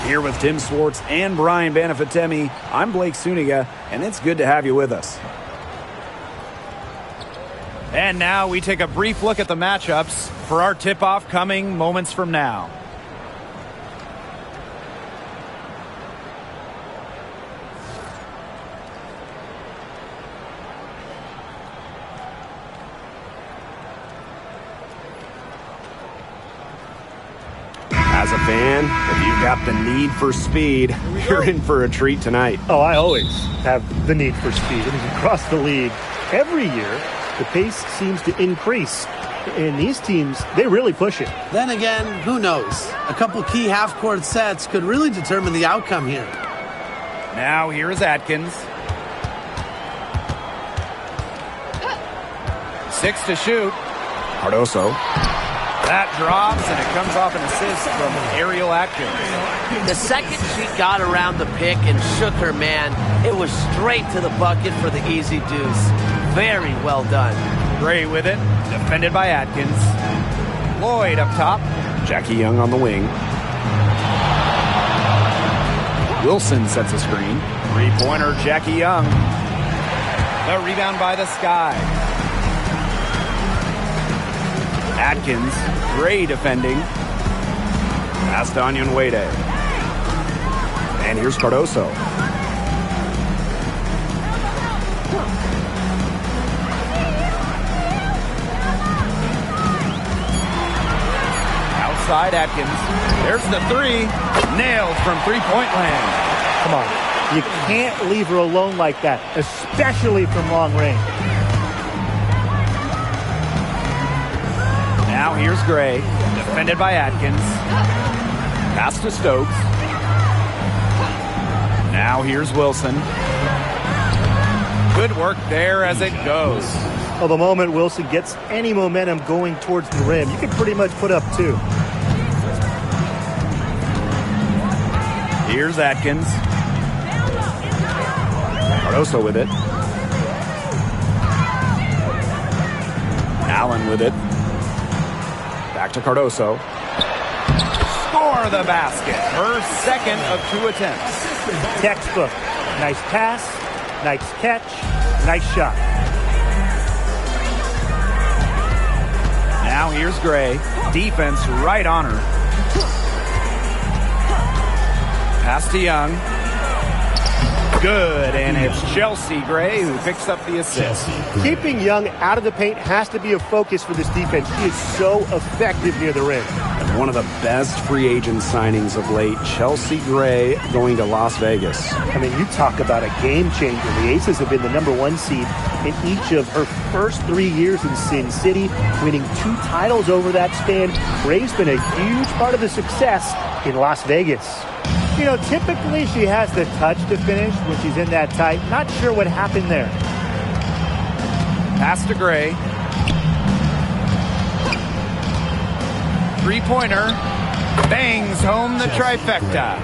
Here with Tim Swartz and Brian Banafitemi, I'm Blake Suniga, and it's good to have you with us. And now we take a brief look at the matchups for our tip-off coming moments from now. As a fan, if you've got the need for speed, you're in for a treat tonight. Oh, I always have the need for speed. I mean, across the league, every year, the pace seems to increase. And these teams, they really push it. Then again, who knows? A couple key half-court sets could really determine the outcome here. Now here is Atkins. 6 to shoot. Cardoso. That drops, and it comes off an assist from Ariel Atkins. The second she got around the pick and shook her man, it was straight to the bucket for the easy deuce. Very well done. Gray with it, defended by Atkins. Lloyd up top. Jackie Young on the wing. Wilson sets a screen. Three-pointer, Jackie Young. The rebound by the Sky. Atkins, Gray defending. Pass to Onyenwere. And here's Cardoso. Outside Atkins. There's the three. Nailed from three-point land. Come on. You can't leave her alone like that, especially from long range. Now here's Gray, defended by Atkins. Pass to Stokes. Now here's Wilson. Good work there as it goes. Well, the moment Wilson gets any momentum going towards the rim, you can pretty much put up two. Here's Atkins. Cardoso with it. Allen with it. Back to Cardoso. Score the basket. Her second of 2 attempts. Textbook. Nice pass, nice catch, nice shot. Now here's Gray. Defense right on her. Pass to Young. Good, and it's Chelsea Gray who picks up the assist. Keeping Young out of the paint has to be a focus for this defense. She is so effective near the rim. And one of the best free agent signings of late, Chelsea Gray going to Las Vegas. I mean, you talk about a game changer. The Aces have been the #1 seed in each of her first 3 years in Sin City, winning 2 titles over that span. Gray's been a huge part of the success in Las Vegas. You know, typically she has the touch to finish when she's in that tight. Not sure what happened there. Pass to Gray. Three-pointer. Bangs home the trifecta.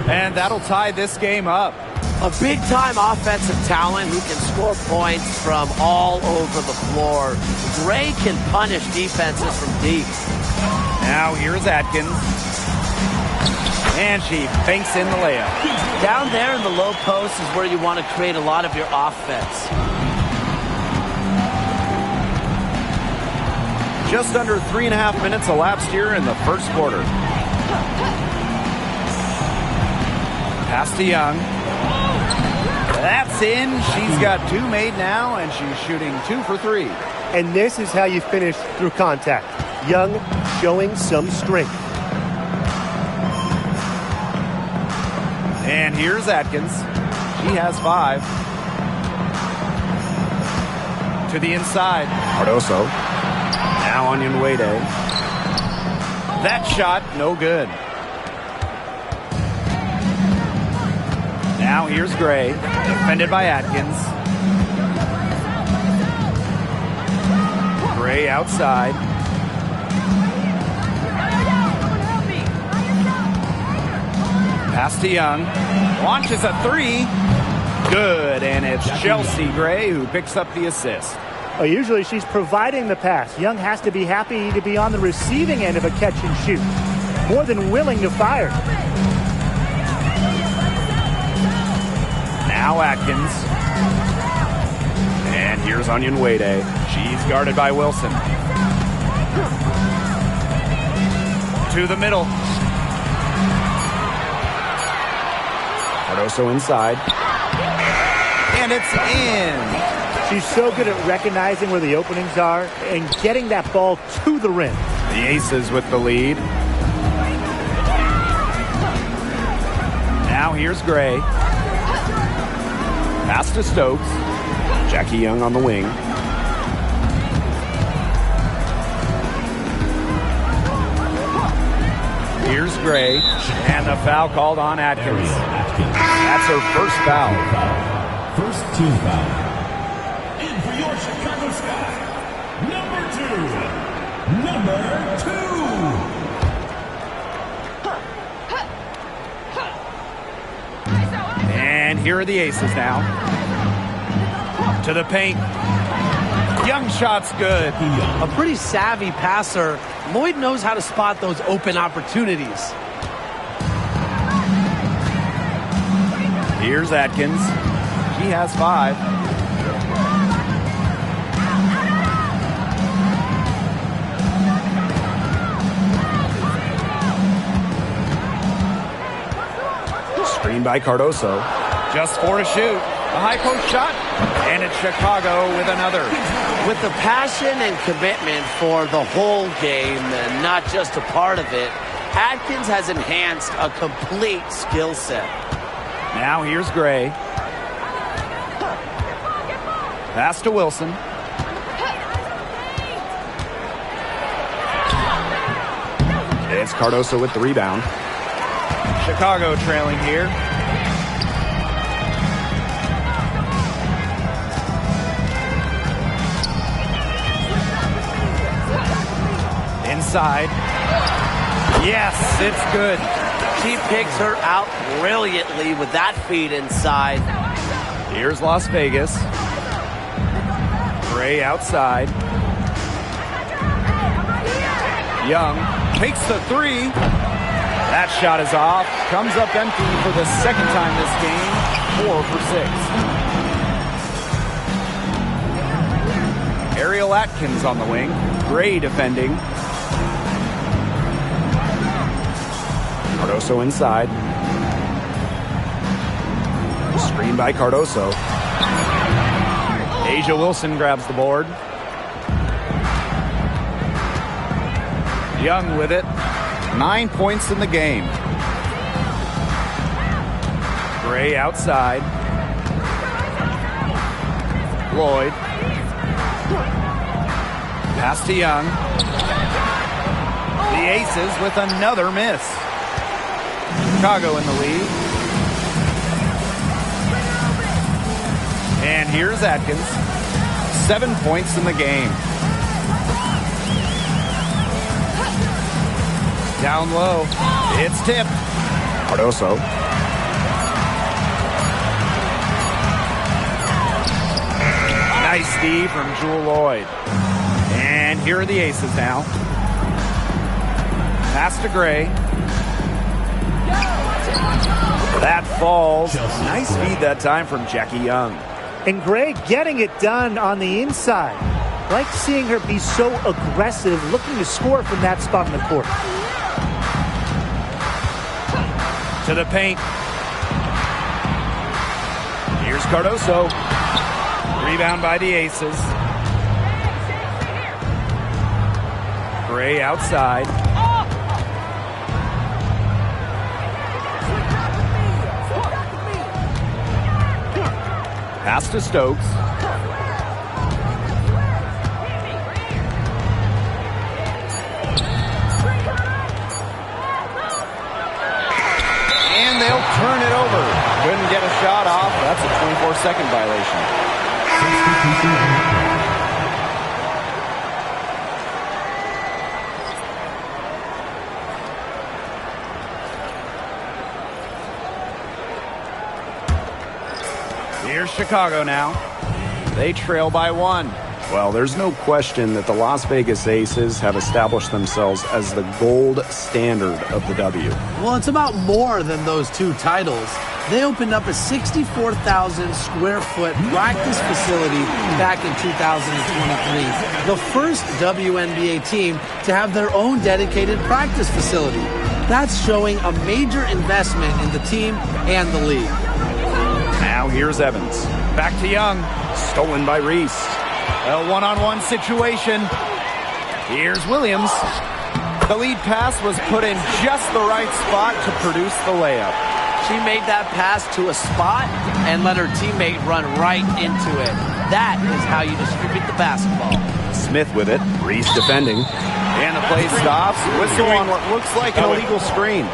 And that'll tie this game up. A big-time offensive talent who can score points from all over the floor. Gray can punish defenses from deep. Now here's Atkins. And she banks in the layup. Down there in the low post is where you want to create a lot of your offense. Just under 3.5 minutes elapsed here in the first quarter. Pass to Young. That's in. She's got 2 made now, and she's shooting 2 for 3. And this is how you finish through contact. Young showing some strength. And here's Atkins. She has 5. To the inside. Cardoso. Now Onyenwere. That shot, no good. Now here's Gray, defended by Atkins. Gray outside. Pass to Young. Launches a 3. Good, and it's Chelsea Gray who picks up the assist. Well, usually she's providing the pass. Young has to be happy to be on the receiving end of a catch and shoot. More than willing to fire. Now Atkins. And here's Onion Wade. She's guarded by Wilson. To the middle. Cardoso inside. And it's in. She's so good at recognizing where the openings are and getting that ball to the rim. The Aces with the lead. Now here's Gray. Pass to Stokes. Jackie Young on the wing. Here's Gray. And the foul called on Atkins. That's her first foul. First team foul. In for your Chicago Sky, number 2. And here are the Aces now. To the paint. Young shot's good. A pretty savvy passer. Lloyd knows how to spot those open opportunities. Here's Atkins. She has 5. Screen by Cardoso. Just 4 to shoot. A high post shot. And it's Chicago with another. With the passion and commitment for the whole game and not just a part of it, Atkins has enhanced a complete skill set. Now here's Gray. Pass to Wilson. It's Cardoso with the rebound. Chicago trailing here. Inside. Yes, it's good. She picks her out brilliantly with that feed inside. Here's Las Vegas. Gray outside. Young takes the 3. That shot is off. Comes up empty for the second time this game. 4 for 6. Ariel Atkins on the wing. Gray defending. Cardoso inside. Screen by Cardoso. Asia Wilson grabs the board. Young with it. 9 points in the game. Gray outside. Lloyd. Pass to Young. The Aces with another miss. Chicago in the lead. And here's Atkins. 7 points in the game. Down low. It's tipped. Cardoso. Nice D from Jewel Lloyd. And here are the Aces now. Pass to Gray. That falls. Nice feed that time from Jackie Young. And Gray getting it done on the inside. Like seeing her be so aggressive, looking to score from that spot in the court. To the paint. Here's Cardoso. Rebound by the Aces. Gray outside. Pass to Stokes. And they'll turn it over. Couldn't get a shot off. That's a 24-second violation. Here's Chicago now. They trail by 1. Well, there's no question that the Las Vegas Aces have established themselves as the gold standard of the W. Well, it's about more than those 2 titles. They opened up a 64,000 square foot practice facility back in 2023. The first WNBA team to have their own dedicated practice facility. That's showing a major investment in the team and the league. Now here's Evans. Back to Young. Stolen by Reese. A one-on-one situation. Here's Williams. The lead pass was put in just the right spot to produce the layup. She made that pass to a spot and let her teammate run right into it. That is how you distribute the basketball. Smith with it. Reese defending. And the play stops. Whistle on what looks like an illegal screen.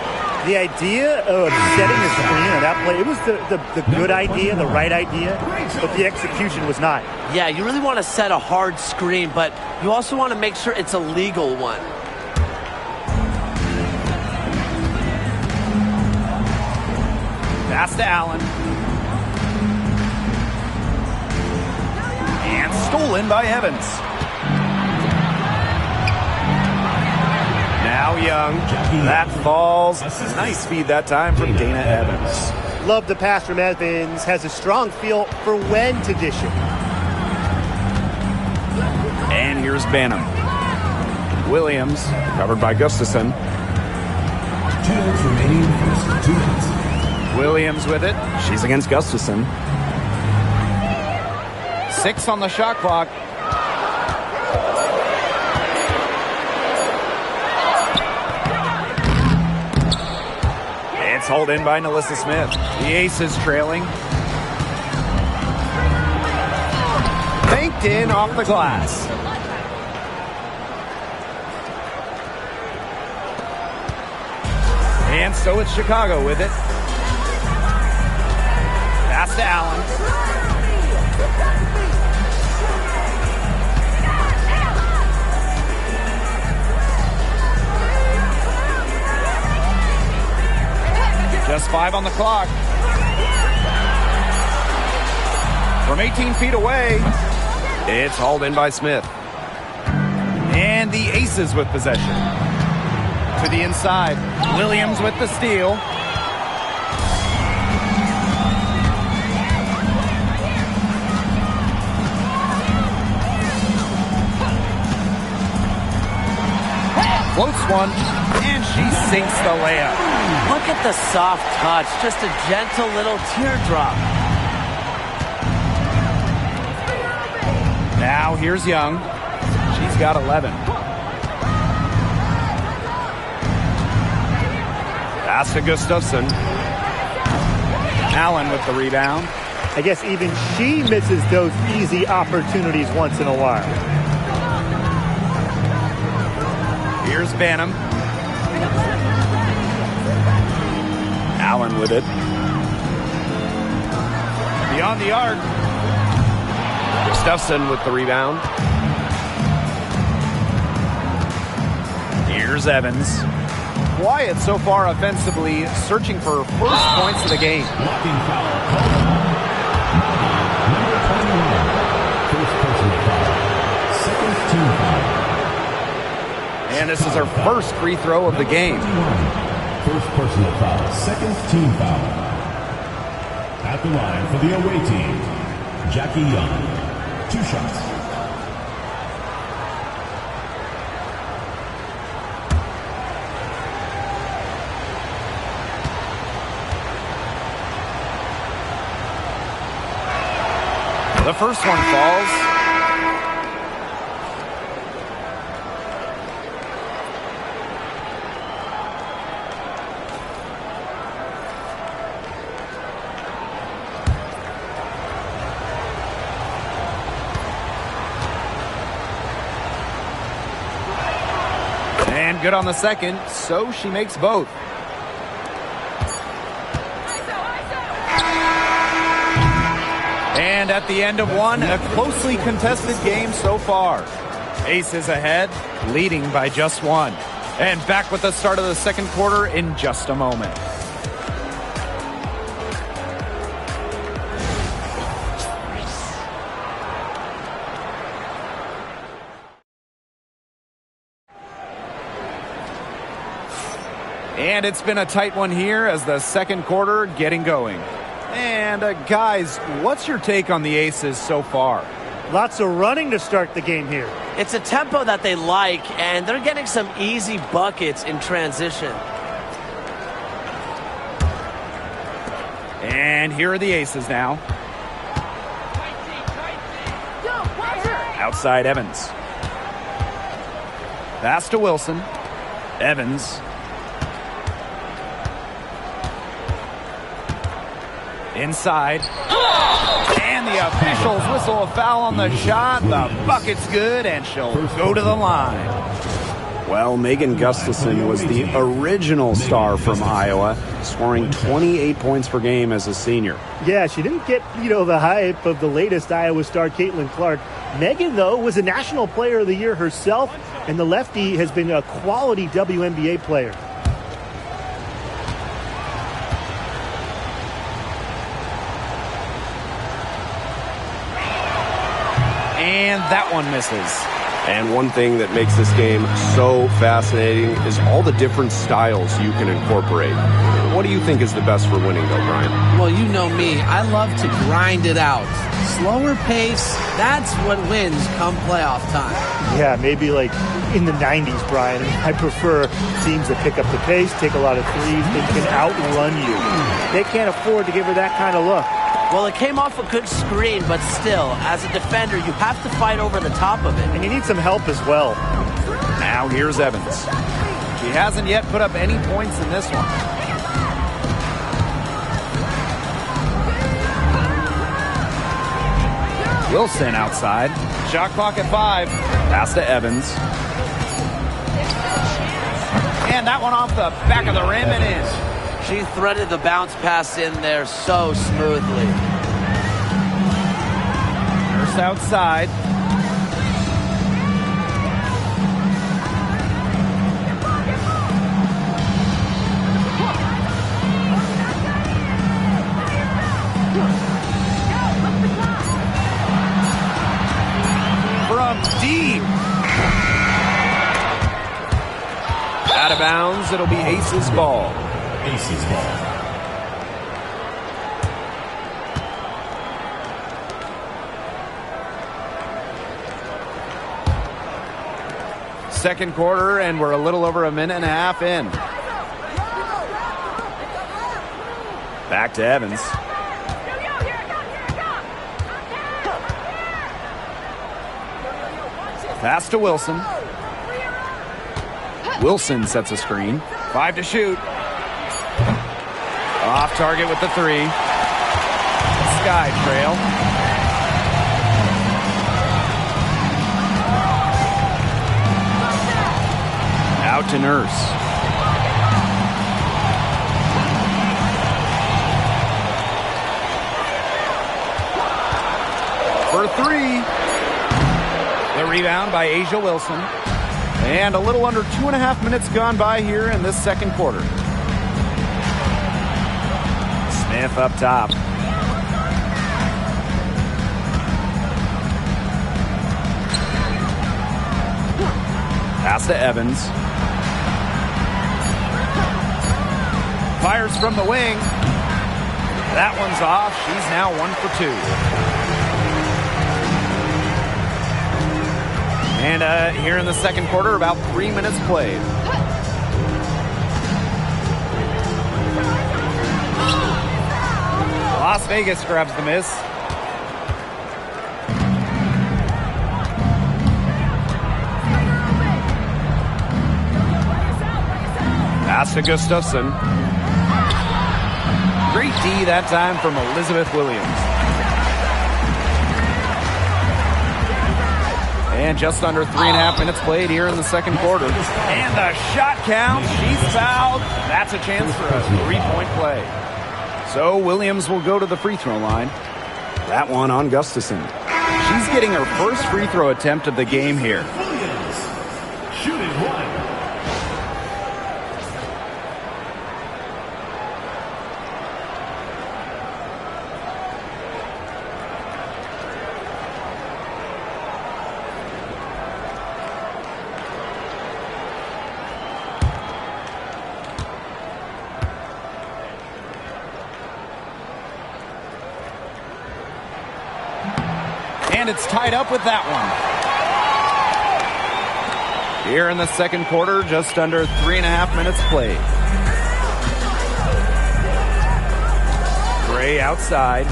The idea of setting a screen on that play, it was the good idea, the right idea, but the execution was not. Yeah, you really want to set a hard screen, but you also want to make sure it's a legal one. Pass to Allen. And stolen by Evans. Now Young. That falls. Nice feed that time from Dana Evans. Love the pass from Evans. Has a strong feel for when to dish it. And here's Banham. Williams, covered by Gustafson. 2 minutes remaining, first 2 minutes. Williams with it. She's against Gustafson. 6 on the shot clock. It's hauled in by Nalissa Smith. The Aces trailing. Banked in off the glass. And so it's Chicago with it. Pass to Allen. Just 5 on the clock. From 18 feet away, It's hauled in by Smith. and the Aces with possession. To the inside, Williams with the steal. Floats one, and she sinks the layup. Look at the soft touch, just a gentle little teardrop. Now here's Young. She's got 11. Pass to Gustafson. Allen with the rebound. I guess even she misses those easy opportunities once in a while. Here's Banham. Allen with it. Beyond the arc. Gustafson with the rebound. Here's Evans. Quiet so far offensively, searching for first points of the game. Blocking foul. Number 21. First personal foul. Second team foul. And this is her first free throw of the game. First personal foul. Second team foul. At the line for the away team, Jackie Young. 2 shots. The first one falls. And good on the second, so she makes both. And at the end of one, a closely contested game so far. Aces ahead, leading by just 1. And back with the start of the second quarter in just a moment. And it's been a tight one here as the second quarter getting going. And guys, what's your take on the Aces so far? Lots of running to start the game here. It's a tempo that they like, and they're getting some easy buckets in transition. And here are the Aces now. Outside Evans. Pass to Wilson. Evans. Inside. And the officials whistle a foul on the shot. The bucket's good, and she'll go to the line. Well, Megan Gustafson was the original star from Iowa, scoring 28 points per game as a senior. Yeah, she didn't get, the hype of the latest Iowa star, Caitlin Clark. Megan, though, was a National Player of the Year herself, and the lefty has been a quality WNBA player. And that one misses. And one thing that makes this game so fascinating is all the different styles you can incorporate. What do you think is the best for winning, though, Brian? Well, you know me. I love to grind it out. Slower pace, that's what wins come playoff time. Yeah, maybe like in the 90s, Brian. I prefer teams that pick up the pace, take a lot of threes, and can outrun you. They can't afford to give her that kind of look. Well, it came off a good screen, but still, as a defender, you have to fight over the top of it. And you need some help as well. Now here's Evans. She hasn't yet put up any points in this one. Wilson outside. Shot clock at 5. Pass to Evans. And that one off the back of the rim and in. She threaded the bounce pass in there so smoothly. Nurse outside. From deep. Out of bounds. It'll be Aces ball. Aces ball. Second quarter, and we're a little over a minute and a half in. Back to Evans. Pass to Wilson. Wilson sets a screen. 5 to shoot. Off target with the 3. Sky trail. Out to Nurse. For 3. The rebound by Asia Wilson. And a little under 2.5 minutes gone by here in this second quarter. Smith up top. Pass to Evans. Fires from the wing. That one's off. She's now 1 for 2. And here in the second quarter, about 3 minutes played. Las Vegas grabs the miss. Pass to Gustafson. Great D that time from Elizabeth Williams. And just under 3.5 minutes played here in the second quarter. And the shot count. She's fouled. That's a chance for a 3-point play. So Williams will go to the free throw line. That one on Gustafson. She's getting her first free throw attempt of the game here. Williams. Shooting 1. And it's tied up with that one. Here in the second quarter, just under 3.5 minutes played. Gray outside.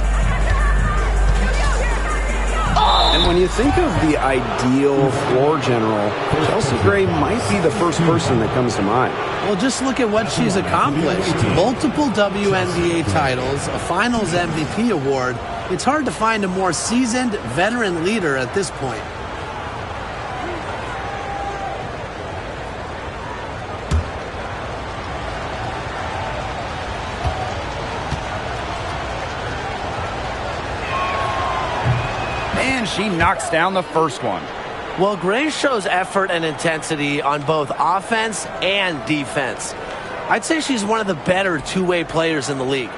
And when you think of the ideal floor general, Chelsea Gray might be the first person that comes to mind. Well, just look at what she's accomplished. Multiple WNBA titles, a Finals MVP award. It's hard to find a more seasoned veteran leader at this point. And she knocks down the first one. Well, Gray shows effort and intensity on both offense and defense. I'd say she's one of the better two-way players in the league.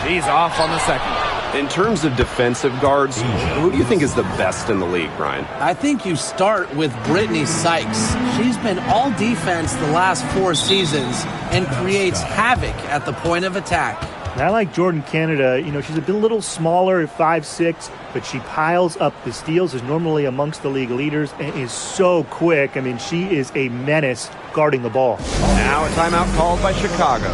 She's off on the second. In terms of defensive guards, who do you think is the best in the league, Brian? I think you start with Brittany Sykes. She's been all defense the last 4 seasons and creates havoc at the point of attack. And I like Jordan Canada. You know, she's a little smaller at 5'6", but she piles up the steals, is normally amongst the league leaders, and is so quick. I mean, she is a menace guarding the ball. Now a timeout called by Chicago.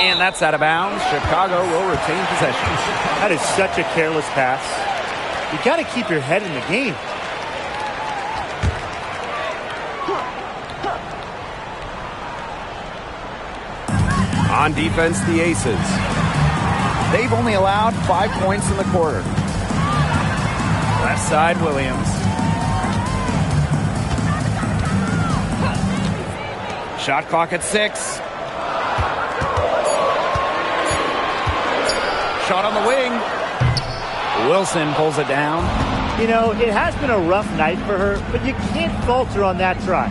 And that's out of bounds. Chicago will retain possession. That is such a careless pass. You got to keep your head in the game. On defense, the Aces. They've only allowed 5 points in the quarter. Left side, Williams. Shot clock at 6. Shot on the wing. Wilson pulls it down. You know, it has been a rough night for her, but you can't falter on that try.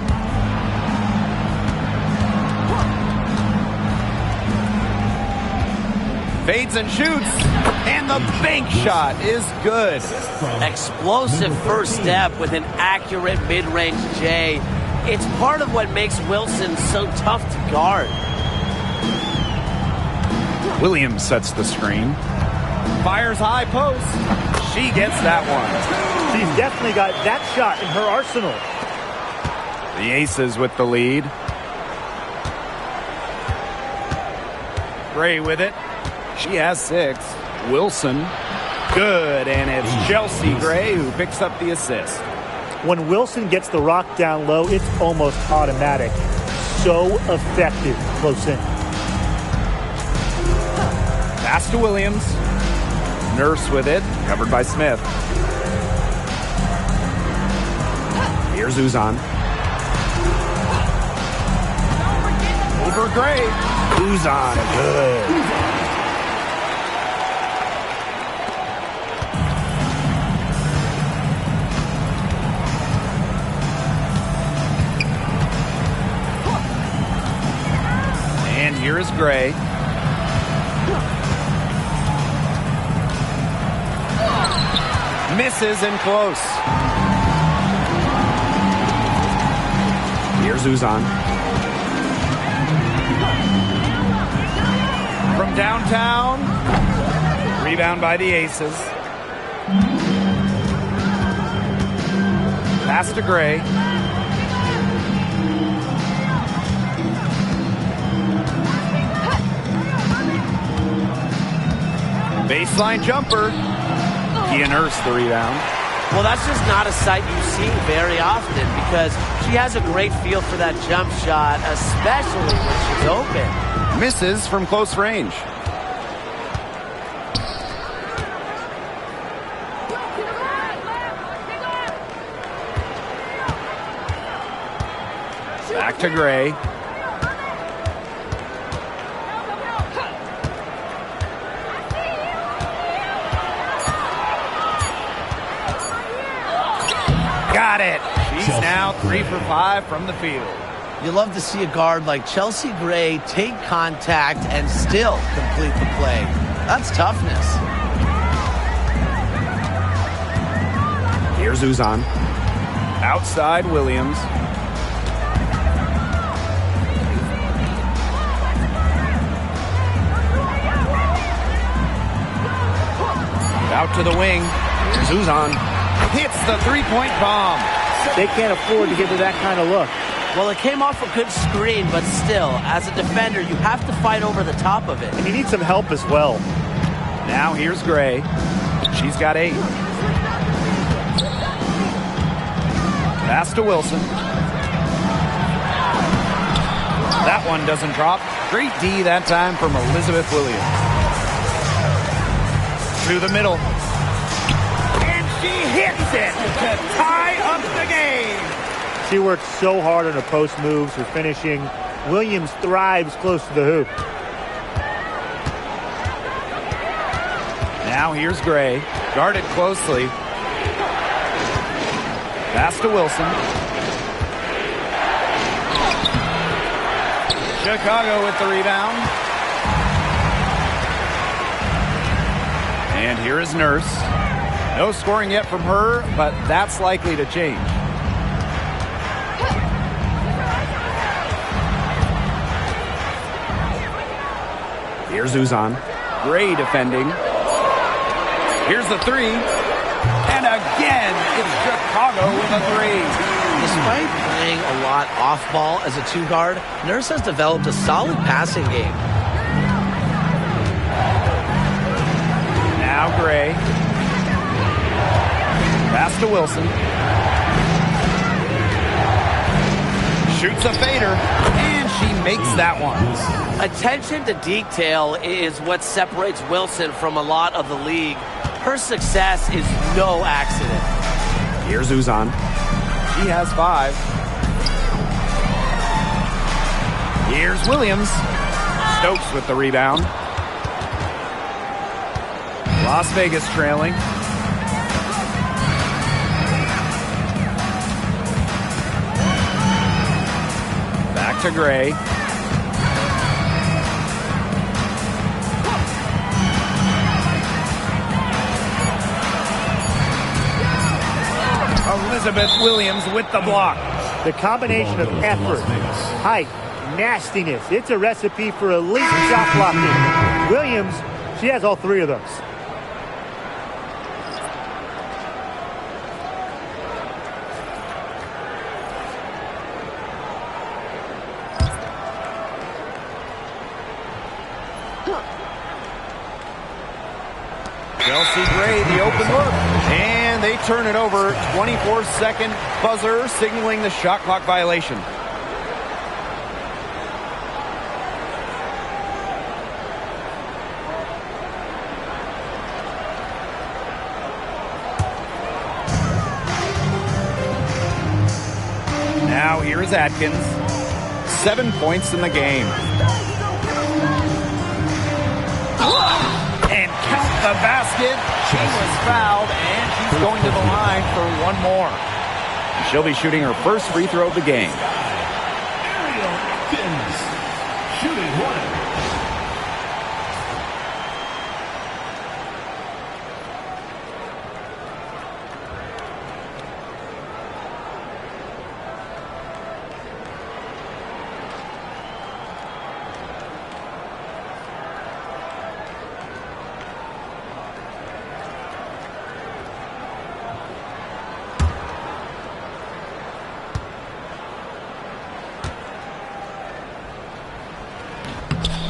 Fades and shoots. And the bank shot is good. Explosive first step with an accurate mid-range J. It's part of what makes Wilson so tough to guard. Williams sets the screen. Fires high post. She gets that one. She's definitely got that shot in her arsenal. The Aces with the lead. Gray with it. She has 6. Wilson. Good, and it's Chelsea Gray who picks up the assist. When Wilson gets the rock down low, it's almost automatic. So effective close in. Pass to Williams. Nurse with it, covered by Smith. Here's Uzan. Over Gray. Uzan, good. here is Gray. Misses in close. Here's Uzan. From downtown. Rebound by the Aces. Pass to Gray. Baseline jumper. Kia Nurse the rebound. Well, that's just not a sight you see very often because she has a great feel for that jump shot, especially when she's open. Misses from close range. Back to Gray. Got it. She's now 3 for 5 from the field. You love to see a guard like Chelsea Gray take contact and still complete the play. That's toughness. Here's Uzan. Outside Williams. Out to the wing. Here's Uzan. Hits the three-point bomb. They can't afford to give her that kind of look. Well, it came off a good screen, but still, as a defender, you have to fight over the top of it. And you need some help as well. Now here's Gray. She's got 8. Pass to Wilson. That one doesn't drop. Great D that time from Elizabeth Williams. To the middle. And she hits it to tie up the game. She works so hard on her post moves, her finishing. Williams thrives close to the hoop. Now here's Gray. Guarded closely. Pass to Wilson. Chicago with the rebound. And here is Nurse. No scoring yet from her, but that's likely to change. Here's Uzan. Gray defending. Here's the 3. And again, it's Chicago with a 3. Despite playing a lot off ball as a 2-guard, Nurse has developed a solid passing game. Now Gray. Pass to Wilson. Shoots a fader, and she makes that one. Attention to detail is what separates Wilson from a lot of the league. Her success is no accident. Here's Uzan. She has 5. Here's Williams. Stokes with the rebound. Las Vegas trailing. Back to Gray. Elizabeth Williams with the block. The combination of effort, height, nastiness. It's a recipe for elite shot blocking. Williams, she has all 3 of those. Chelsea Gray, the open look. And they turn it over. 24-second buzzer signaling the shot clock violation. Now here is Atkins. 7 points in the game. And count the basket. She was fouled, and she's going to the line for 1 more. She'll be shooting her first free throw of the game. Atkins, shooting 1.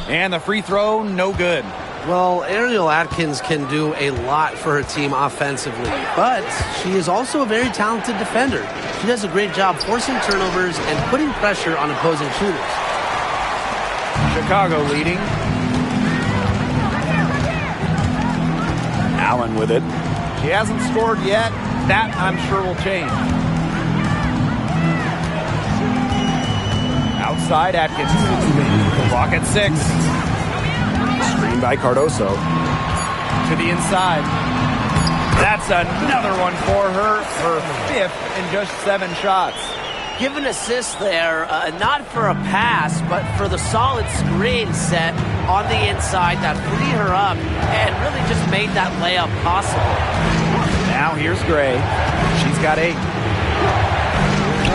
And the free throw, no good. Well, Ariel Atkins can do a lot for her team offensively, but she is also a very talented defender. She does a great job forcing turnovers and putting pressure on opposing shooters. Chicago leading. Allen with it. She hasn't scored yet. That, I'm sure, will change. Outside Atkins. Clock at 6. Screen by Cardoso. To the inside. That's another one for her. Her 5th in just 7 shots. Give an assist there, not for a pass, but for the solid screen set on the inside that freed her up and really just made that layup possible. Now here's Gray. She's got 8.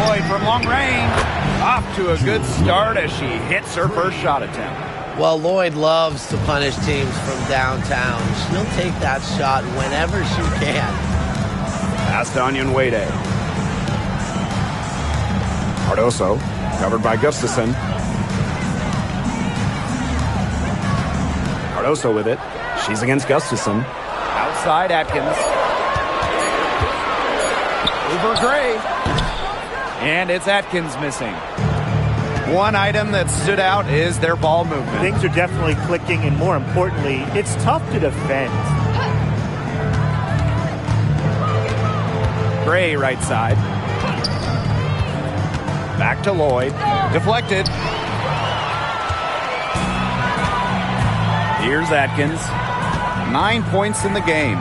Lloyd from long range. Off to a good start as she hits her first shot attempt. Well, Lloyd loves to punish teams from downtown. She'll take that shot whenever she can. Pass to Onion Wade. Cardoso, covered by Gustafson. Cardoso with it. She's against Gustafson. Outside Atkins. Over Gray. And it's Atkins missing. One item that stood out is their ball movement. Things are definitely clicking, and more importantly, it's tough to defend. Gray right side. Back to Lloyd. Deflected. Here's Atkins. 9 points in the game.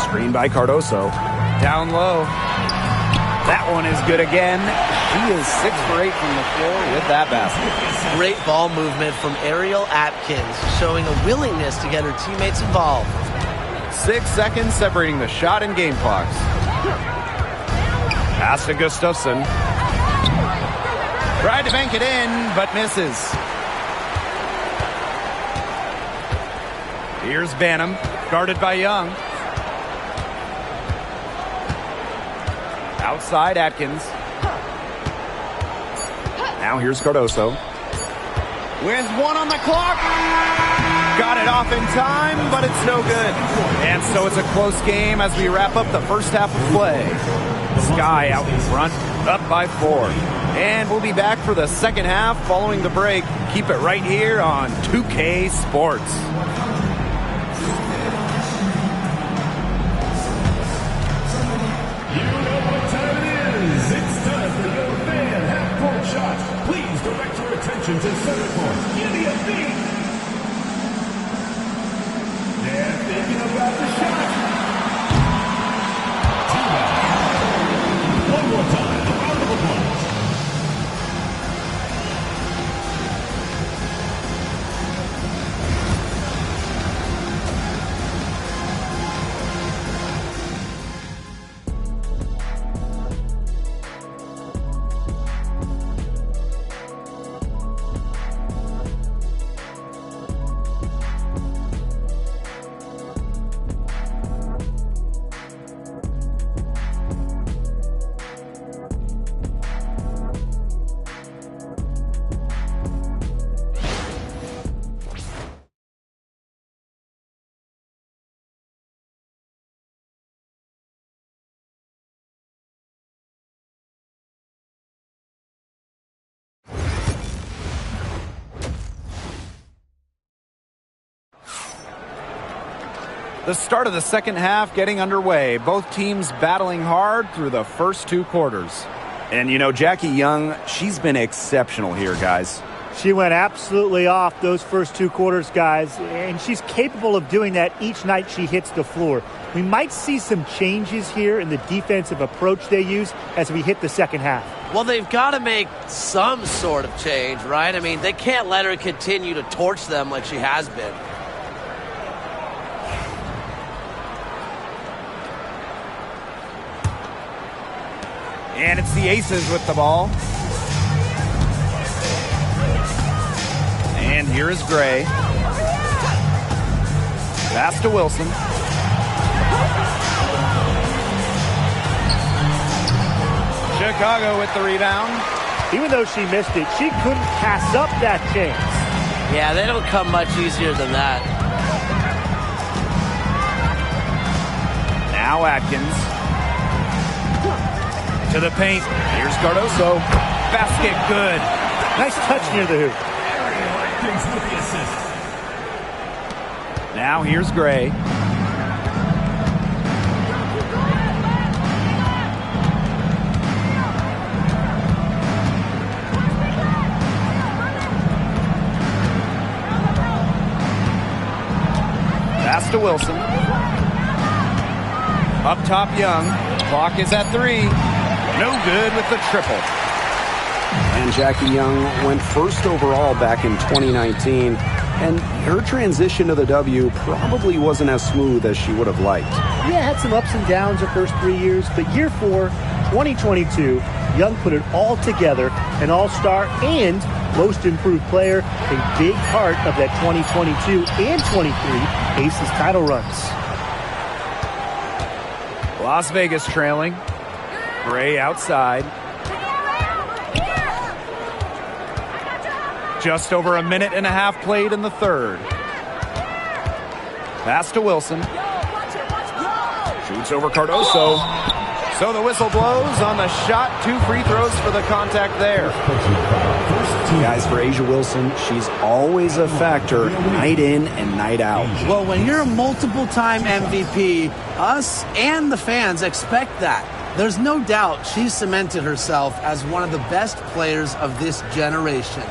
Screen by Cardoso. Down low. That one is good again. She is 6 for 8 from the floor with that basket. Great ball movement from Ariel Atkins, showing a willingness to get her teammates involved. 6 seconds separating the shot and game clocks. Pass to Gustafson. Tried to bank it in, but misses. Here's Banham, guarded by Young. Outside Atkins. Now here's Cardoso. With 1 on the clock. Got it off in time, but it's no good. And so it's a close game as we wrap up the first half of play. Sky out in front, up by 4. And we'll be back for the second half following the break. Keep it right here on 2K Sports. Please direct your attention to center court. Give me a beat. They're thinking about the shot. One more time. A round of applause. The start of the second half getting underway. Both teams battling hard through the first 2 quarters. And you know, Jackie Young, she's been exceptional here, guys. She went absolutely off those first 2 quarters, guys, and she's capable of doing that each night she hits the floor. We might see some changes here in the defensive approach they use as we hit the second half. Well, they've got to make some sort of change, right? I mean, they can't let her continue to torch them like she has been. And it's the Aces with the ball. And here is Gray. Pass to Wilson. Chicago with the rebound. Even though she missed it, she couldn't pass up that chance. Yeah, they don't come much easier than that. Now Atkins. To the paint. Here's Cardoso. Basket good. Nice touch near the hoop. Now here's Gray. Pass to Wilson. Up top, Young. Clock is at 3. No good with the triple. And Jackie Young went first overall back in 2019, and her transition to the W probably wasn't as smooth as she would have liked. Yeah, had some ups and downs her first 3 years, but year 4, 2022, Young put it all together, an all-star and most improved player, a big part of that 2022 and 23 Aces title runs. Las Vegas trailing. Gray outside. Just over a minute and a half played in the third. Pass to Wilson. Shoots over Cardoso. So the whistle blows on the shot. 2 free throws for the contact there. Guys, for A'ja Wilson, she's always a factor night in and night out. Well, when you're a multiple-time MVP, us and the fans expect that. There's no doubt she's cemented herself as one of the best players of this generation.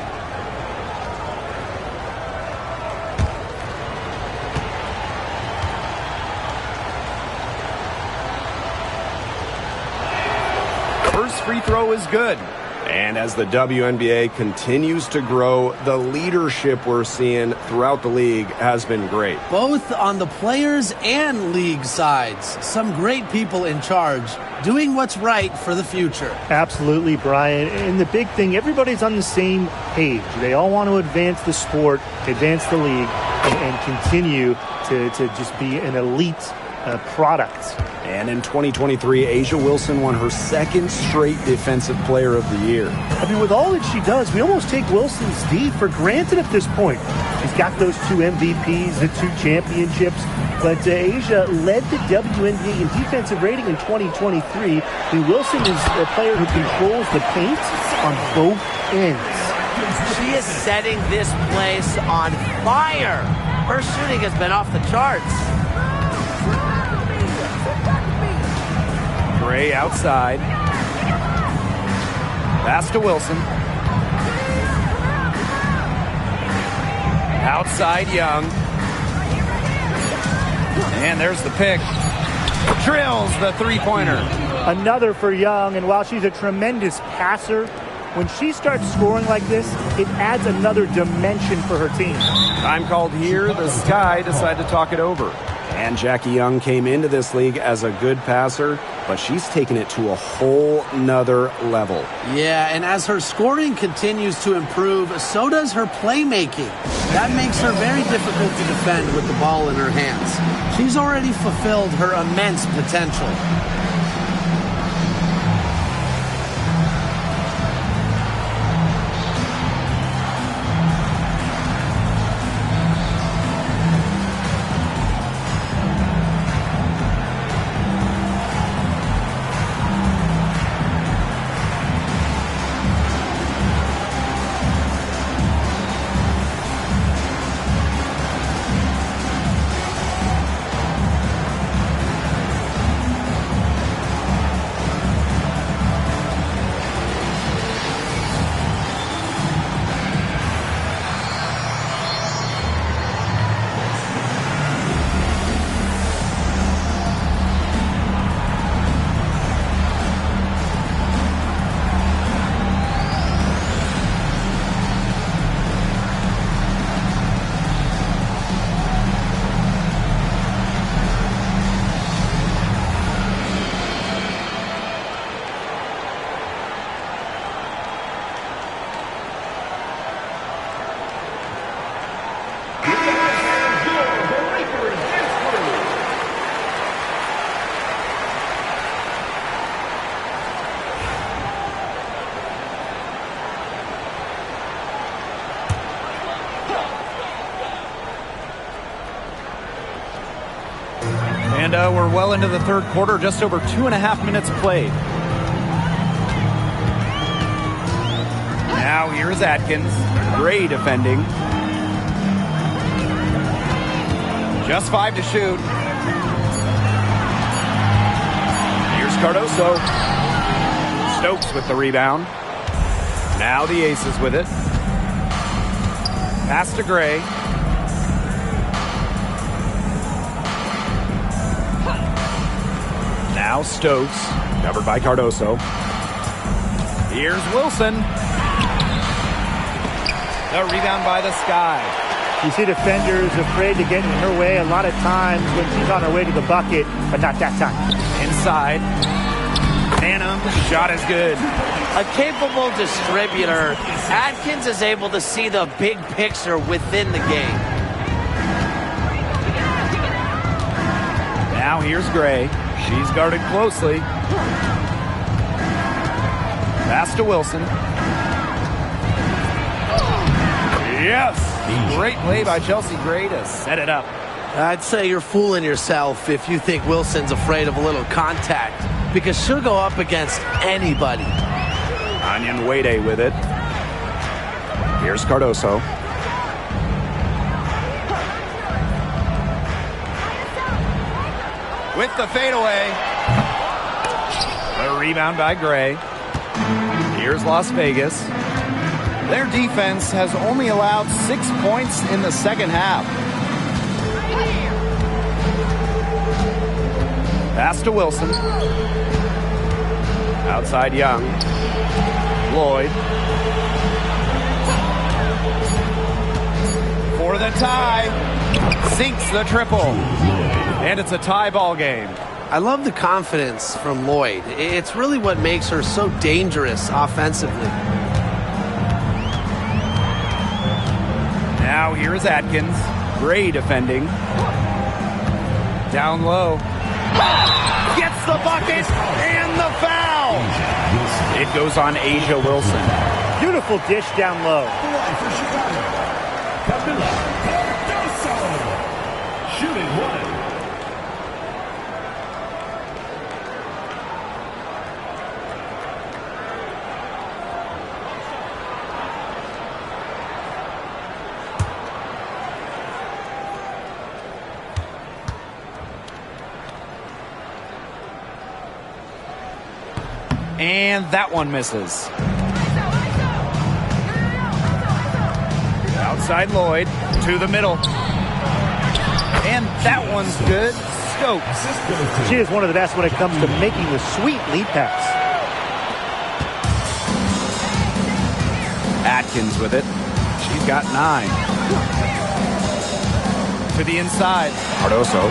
First free throw is good. And as the WNBA continues to grow, the leadership we're seeing throughout the league has been great. Both on the players and league sides. Some great people in charge, doing what's right for the future. Absolutely, Brian. And the big thing, everybody's on the same page. They all want to advance the sport, advance the league, and continue to just be an elite product. And in 2023, A'ja Wilson won her second straight Defensive Player of the Year. I mean, with all that she does, we almost take Wilson's D for granted at this point. She's got those 2 MVPs, the 2 championships, but A'ja led the WNBA in defensive rating in 2023. I mean, Wilson is a player who controls the paint on both ends. She is setting this place on fire. Her shooting has been off the charts. Gray outside. Pass to Wilson. Outside Young. And there's the pick. Drills the three-pointer. Another for Young, and while she's a tremendous passer, when she starts scoring like this, it adds another dimension for her team. Time called here. The Sky decide to talk it over. And Jackie Young came into this league as a good passer, but she's taken it to a whole nother level. Yeah, and as her scoring continues to improve, so does her playmaking. That makes her very difficult to defend with the ball in her hands. She's already fulfilled her immense potential. And we're well into the third quarter, just over 2.5 minutes played. Now here's Atkins. Gray defending. Just 5 to shoot. Here's Cardoso. Stokes with the rebound. Now the Aces with it. Pass to Gray. Now Stokes, covered by Cardoso. Here's Wilson. The rebound by the Sky. You see defenders afraid to get in her way a lot of times when she's on her way to the bucket, but not that time. Inside. Phantom, shot is good. A capable distributor, Atkins is able to see the big picture within the game. Now here's Gray. She's guarded closely. Pass to Wilson. Yes! Great play by Chelsea Gray to set it up. I'd say you're fooling yourself if you think Wilson's afraid of a little contact, because she'll go up against anybody. Onion Wade with it. Here's Cardoso. With the fadeaway. The rebound by Gray. Here's Las Vegas. Their defense has only allowed 6 points in the second half. Pass to Wilson. Outside Young. Lloyd. For the tie. Sinks the triple. And it's a tie ball game. I love the confidence from Lloyd. It's really what makes her so dangerous offensively. Now here is Atkins. Gray defending. Down low. Gets the bucket and the foul. It goes on Asia Wilson. Beautiful dish down low. Shooting one. And that one misses. Outside Lloyd to the middle. And that one's good. Stokes. She is one of the best when it comes to making the sweet lead pass. Atkins with it. She's got 9. To the inside. Cardoso.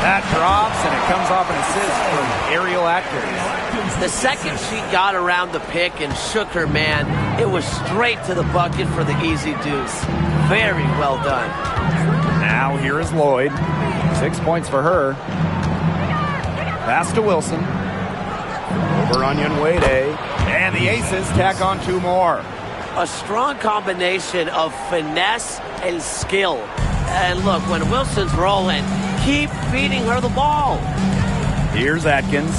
That drops, and it comes off an assist from Ariel Atkins. The second she got around the pick and shook her man, it was straight to the bucket for the easy deuce. Very well done. Now here is Lloyd. 6 points for her. Pass to Wilson. Over Onion Wade. And the Aces tack on 2 more. A strong combination of finesse and skill. And look, when Wilson's rolling, keep feeding her the ball. Here's Atkins.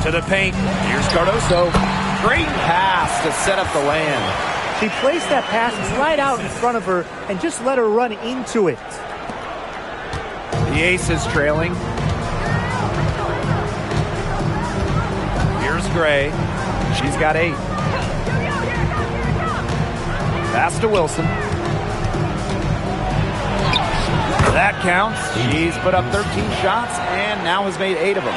To the paint. Here's Cardoso. Great pass to set up the land. She placed that pass right out in front of her and just let her run into it. The Aces trailing. Here's Gray. She's got 8. Pass to Wilson. That counts. She's put up 13 shots and now has made 8 of them.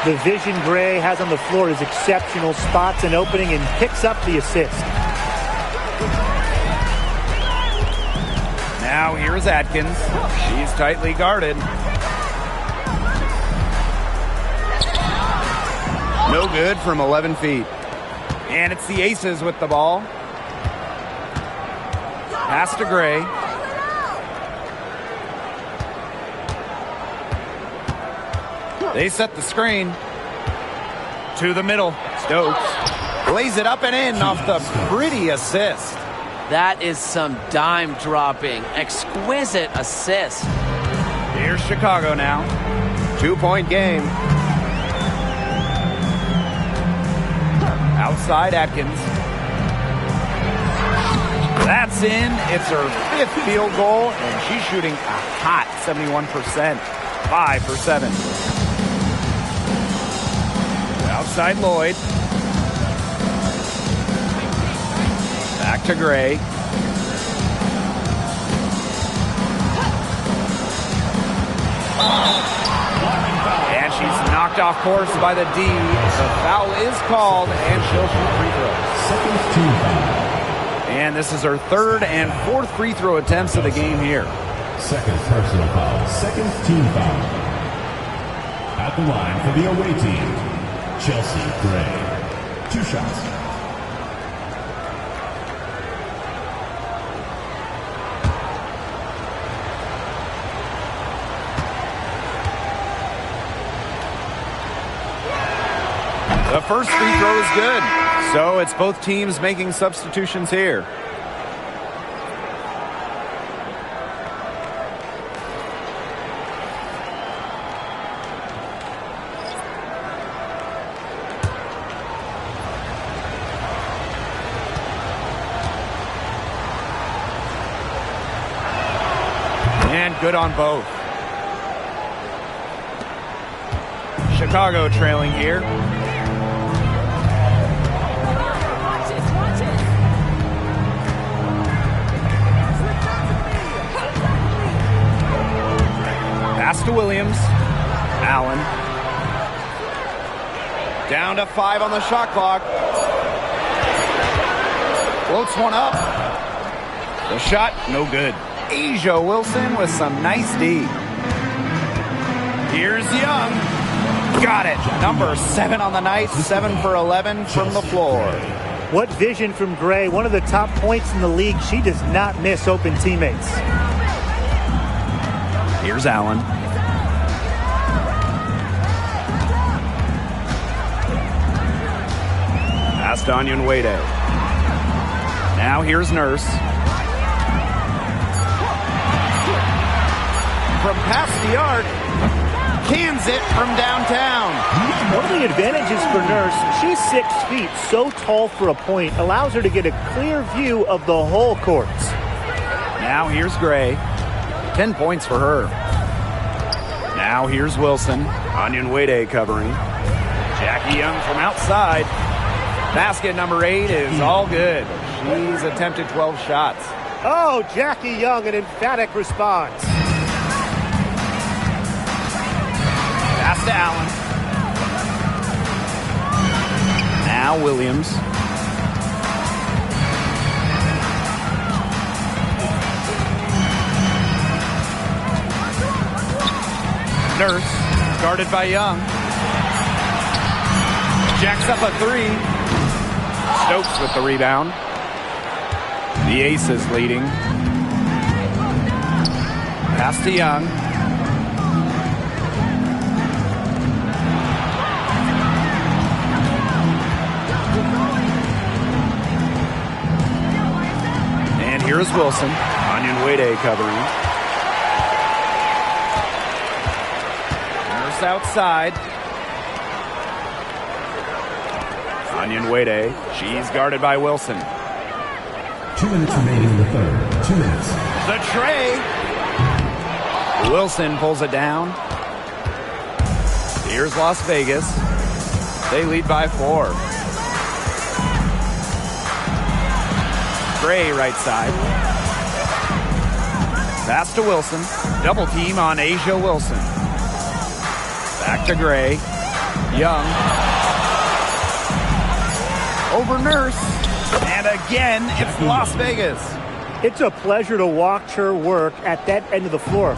The vision Gray has on the floor is exceptional. Spots an opening and picks up the assist. Now here is Atkins. She's tightly guarded. No good from 11 feet. And it's the Aces with the ball. Pass to Gray. They set the screen. To the middle. Stokes lays it up and in off the pretty assist. That is some dime dropping, exquisite assist. Here's Chicago now. 2-point game. Outside Atkins. That's in. It's her 5th field goal, and she's shooting a hot 71%. 5 for 7. Outside Lloyd. Back to Gray. And she's knocked off course by the D. The foul is called, and she'll shoot free throws. Second team foul. And this is her 3rd and 4th free throw attempts of the game here. Second personal foul. Second team foul. At the line for the away team, Chelsea Gray. 2 shots. The first free throw is good. So it's both teams making substitutions here. And good on both. Chicago trailing here. Pass to Williams. Allen. Down to 5 on the shot clock. Floats one up. The shot, no good. Asia Wilson with some nice D. Here's Young. Got it. Number 7 on the night. 7 for 11 from the floor. What vision from Gray. One of the top points in the league. She does not miss open teammates. Here's Allen. Pass to Onyenwede. Now here's Nurse. From past the arc. Cans it from downtown. One of the advantages for Nurse, she's 6 feet, so tall for a point, allows her to get a clear view of the whole court. Now here's Gray. 10 points for her. Now here's Wilson. Onyenwede covering. Jackie Young from outside. Basket number 8 is all good. She's attempted 12 shots. Oh, Jackie Young, an emphatic response. Pass to Allen. Now Williams. Nurse, guarded by Young. Jacks up a 3. Stokes with the rebound. The Aces leading. Pass to Young. And here's Wilson. Onyenwede covering. Nurse outside. Onyenwede. She's guarded by Wilson. 2 minutes remaining in the third. 2 minutes. The tray. Wilson pulls it down. Here's Las Vegas. They lead by 4. Gray right side. Pass to Wilson. Double team on Asia Wilson. Back to Gray. Young. Over Nurse. And again, it's Las Vegas. It's a pleasure to watch her work at that end of the floor.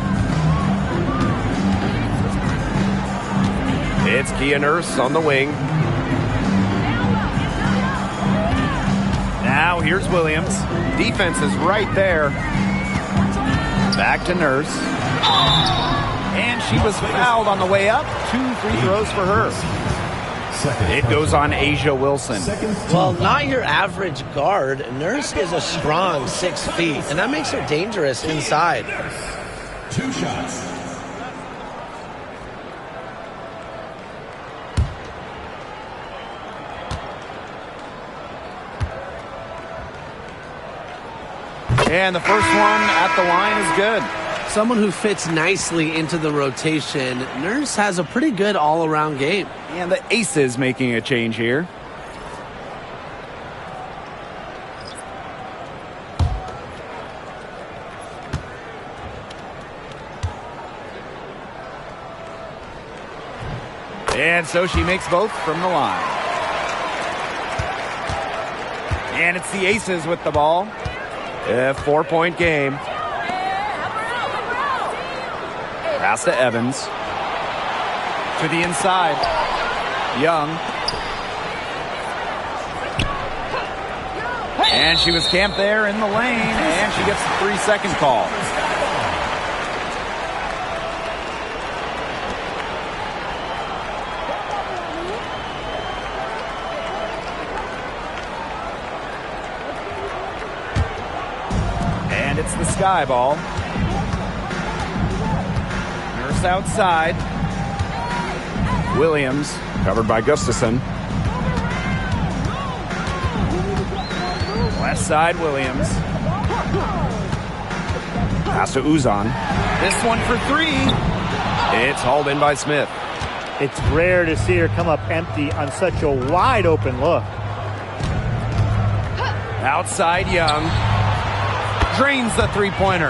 It's Kia Nurse on the wing. Now here's Williams. Defense is right there. Back to Nurse. And she was fouled on the way up. 2 free throws for her. It goes on Asia Wilson. Well, not your average guard. Nurse is a strong 6 feet, and that makes her dangerous inside. 2 shots. And the first one at the line is good. Someone who fits nicely into the rotation. Nurse has a pretty good all-around game. And the Aces making a change here. And so she makes both from the line. And it's the Aces with the ball. A 4-point game. Pass to Evans. To the inside. Young. And she was camped there in the lane, and she gets the 3-second call. And it's the sky ball. Nurse outside. Williams, covered by Gustafson. Left side, Williams. Pass to Uzan. This one for 3. It's hauled in by Smith. It's rare to see her come up empty on such a wide open look. Outside, Young. Drains the three-pointer.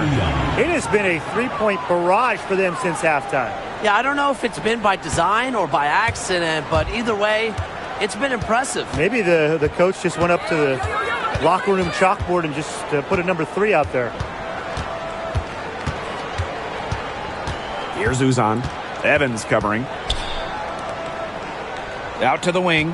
It has been a three-point barrage for them since halftime. Yeah, I don't know if it's been by design or by accident, but either way, it's been impressive. Maybe the coach just went up to the locker room chalkboard and just put a number 3 out there. Here's Uzan. Evans covering. Out to the wing.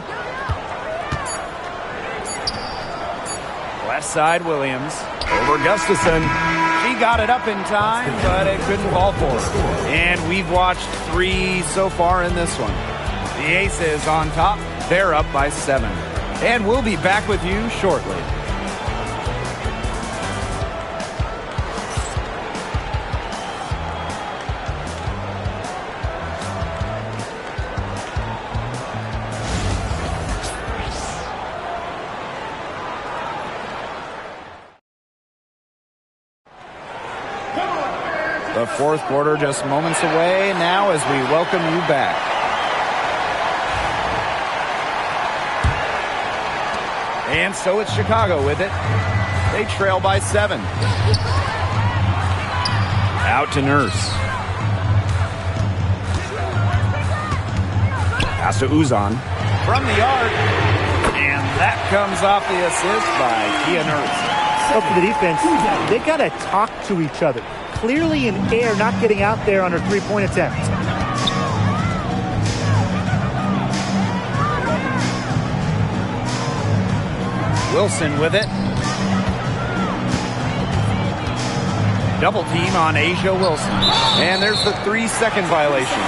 Left side, Williams. Over Gustafson. She got it up in time, but it couldn't fall for her. And we've watched 3 so far in this one. The Aces on top. They're up by 7. And we'll be back with you shortly. The fourth quarter just moments away now as we welcome you back. And so it's Chicago with it. They trail by 7. Out to Nurse. Pass to Uzan. From the arc. And that comes off the assist by Kia Nurse. So for the defense, they got to talk to each other. Clearly in air, not getting out there on her three-point attempt. Wilson with it. Double team on Asia Wilson. And there's the 3-second violation.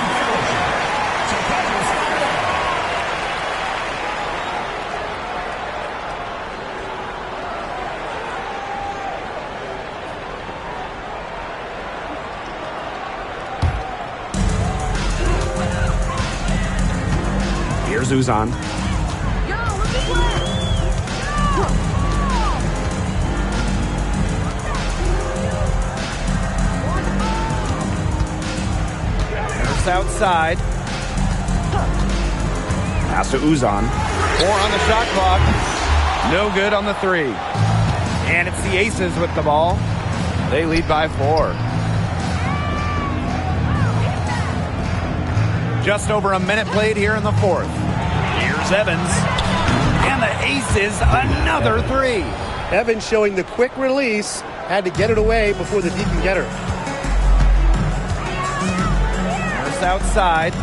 Here's Uzan. Outside. Pass to Uzan. 4 on the shot clock. No good on the 3. And it's the Aces with the ball. They lead by 4. Just over a minute played here in the fourth. Here's Evans. And the Aces, another 3. Evans showing the quick release. Had to get it away before the D can get her. Outside.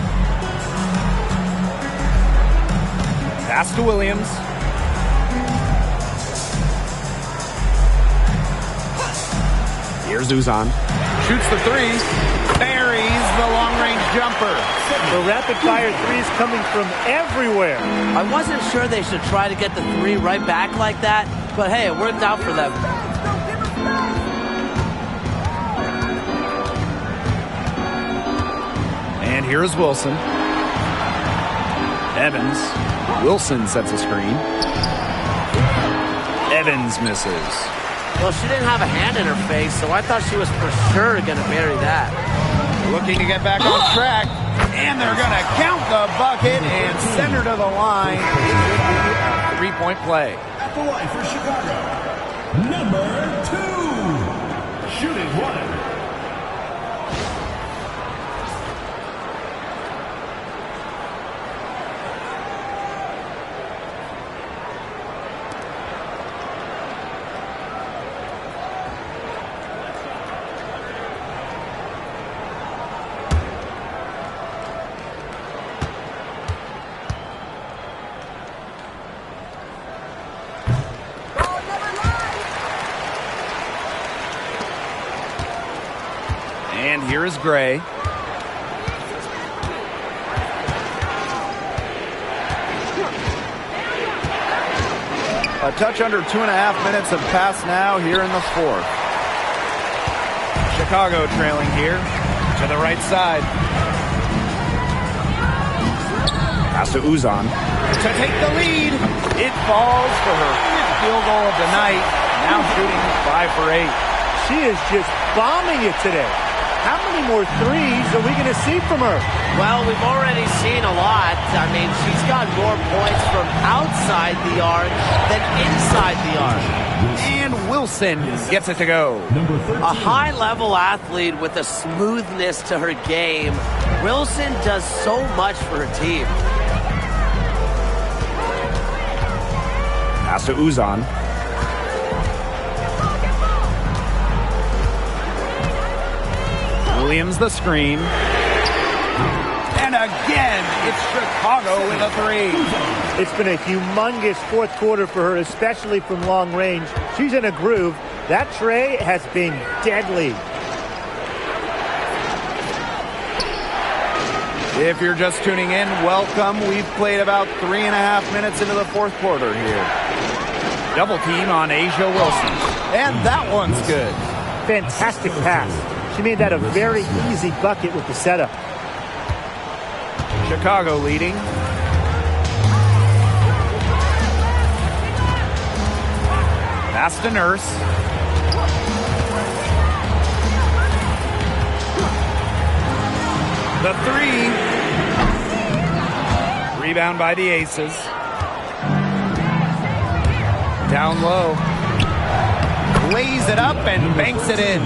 Pass to Williams. Here's Uzan. Shoots the 3. Buries the long-range jumper. The rapid-fire threes coming from everywhere. I wasn't sure they should try to get the three right back like that, but hey, it worked out for them. And here's Wilson. Evans. Wilson sets a screen. Evans misses. Well, she didn't have a hand in her face, so I thought she was for sure going to bury that. Looking to get back on track. And they're going to count the bucket and send her to the line. It should be a three-point play. At the line for Chicago, number 2, shooting one. And here is Gray. A touch under 2.5 minutes have passed now here in the fourth. Chicago trailing here to the right side. Pass to Uzan to take the lead. It falls for her fifth field goal of the night. Now shooting 5 for 8. She is just bombing it today. How many more threes are we going to see from her? Well, we've already seen a lot. I mean, she's got more points from outside the arc than inside the arc. And Wilson gets it to go. A high-level athlete with a smoothness to her game. Wilson does so much for her team. Pass to Uzan. Williams the screen. And again, it's Chicago with a three. It's been a humongous fourth quarter for her, especially from long range. She's in a groove. That tray has been deadly. If you're just tuning in, welcome. We've played about 3.5 minutes into the fourth quarter here. Double team on Asia Wilson. And that one's good. Fantastic pass. She made that a very easy bucket with the setup. Chicago leading. Pass to Nurse. The three. Rebound by the Aces. Down low. Lays it up and banks it in.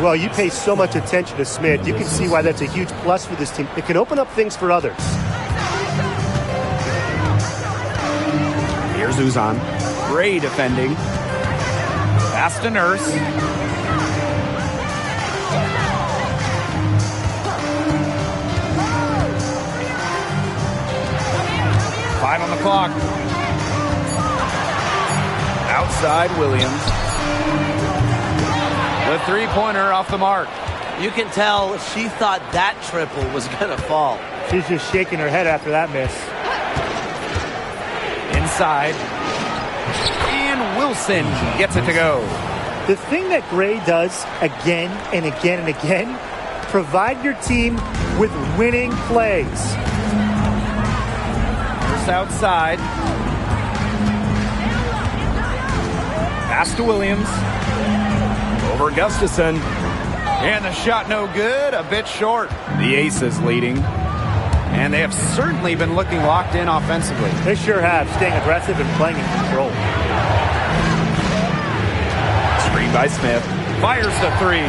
Well, you pay so much attention to Smith. You can see why that's a huge plus for this team. It can open up things for others. Here's Uzan. Gray defending. Pass to Nurse. Five on the clock. Outside Williams. The three-pointer off the mark. You can tell she thought that triple was going to fall. She's just shaking her head after that miss. Inside. And Wilson gets it to go. The thing that Gray does again and again and again, provide your team with winning plays. First outside. Pass to Williams. Over Gustafson. And the shot no good, a bit short. The Aces leading. And they have certainly been looking locked in offensively. They sure have, staying aggressive and playing in control. Screen by Smith. Fires the three.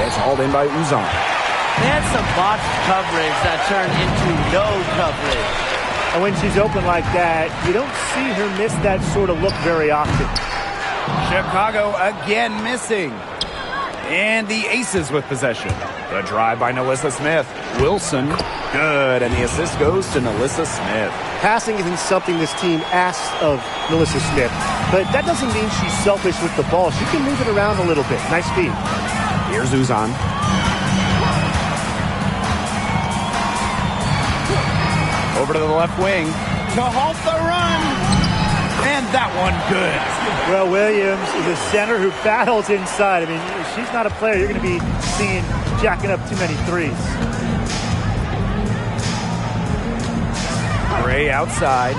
It's hauled in by Uzan. They had some botched coverage that turned into no coverage. And when she's open like that, you don't see her miss that sort of look very often. Chicago again missing. And the Aces with possession. The drive by Nalissa Smith. Wilson, good. And the assist goes to Nalissa Smith. Passing isn't something this team asks of Nalissa Smith. But that doesn't mean she's selfish with the ball. She can move it around a little bit. Nice speed. Here's Uzan. Over to the left wing to halt the run. And that one good. Well, Williams is a center who battles inside. I mean, if she's not a player, you're going to be seeing jacking up too many threes. Gray outside.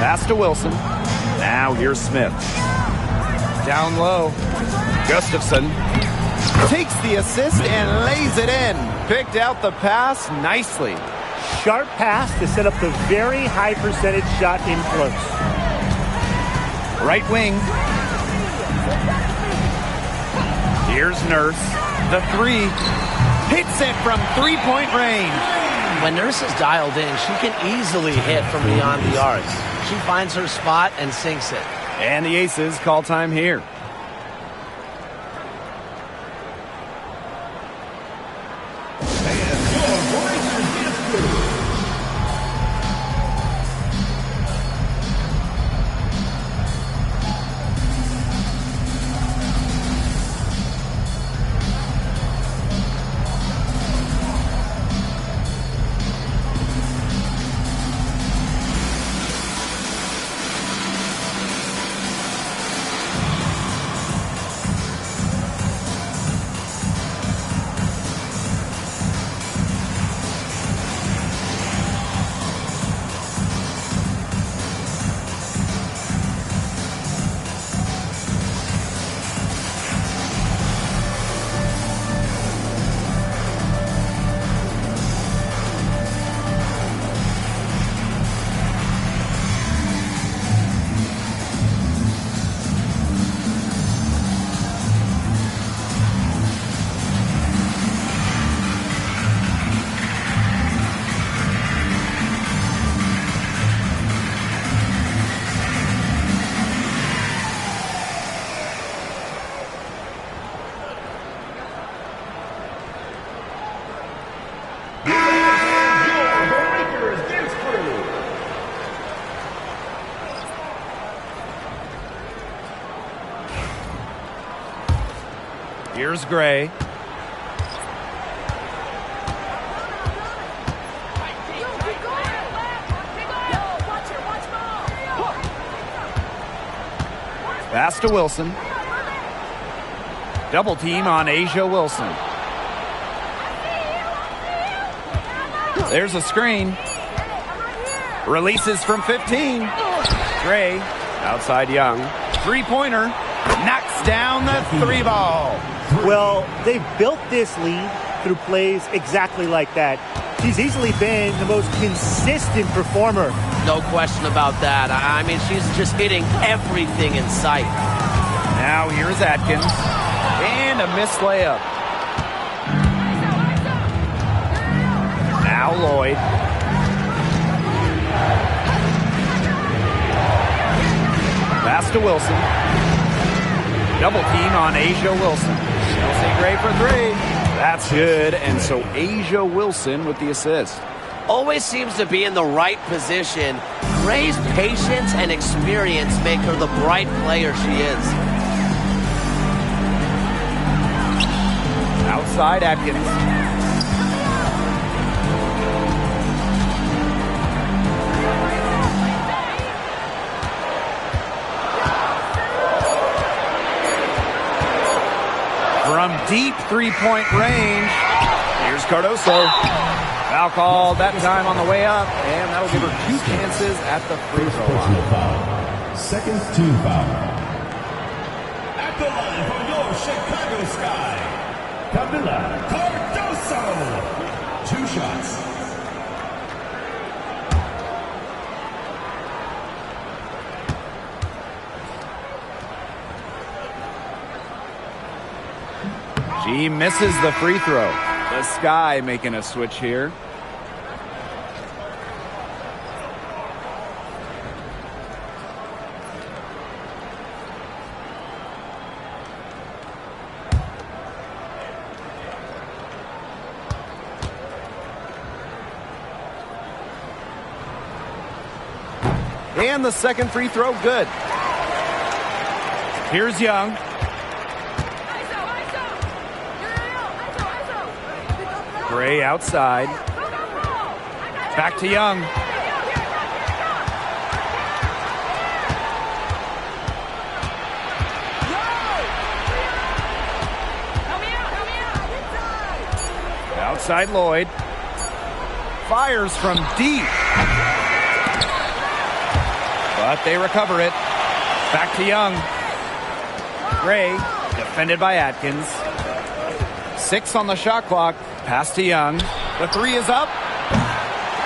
Pass to Wilson. Now here's Smith. Down low. Gustafson takes the assist and lays it in. Picked out the pass nicely. Sharp pass to set up the very high percentage shot in close. Right wing. Here's Nurse. The three. Hits it from three-point range. When Nurse is dialed in, she can easily hit from beyond the arcs. She finds her spot and sinks it. And the Aces call time here. Here's Gray. Pass to Wilson. Double team on Asia Wilson. There's a screen. Releases from 15. Gray outside Young. Three-pointer. Knocks down the three ball. Well, they've built this lead through plays exactly like that. She's easily been the most consistent performer. No question about that. I mean, she's just hitting everything in sight. Now here's Atkins. And a missed layup. Now Lloyd. Pass to Wilson. Double team on Asia Wilson. She'll see Gray for three. That's good. And so Asia Wilson with the assist. Always seems to be in the right position. Gray's patience and experience make her the bright player she is. Outside Atkins. From deep three-point range, here's Cardoso. Foul called that time on the way up, and that'll give her two chances at the free throw line. Second team foul. At the line from your Chicago Sky, Camila Cardoso. 2 shots. She misses the free throw. The Sky making a switch here. And the second free throw, good. Here's Young. Gray outside. Back to Young. Outside Lloyd. Fires from deep. But they recover it. Back to Young. Gray, defended by Atkins. 6 on the shot clock. Pass to Young. The 3 is up.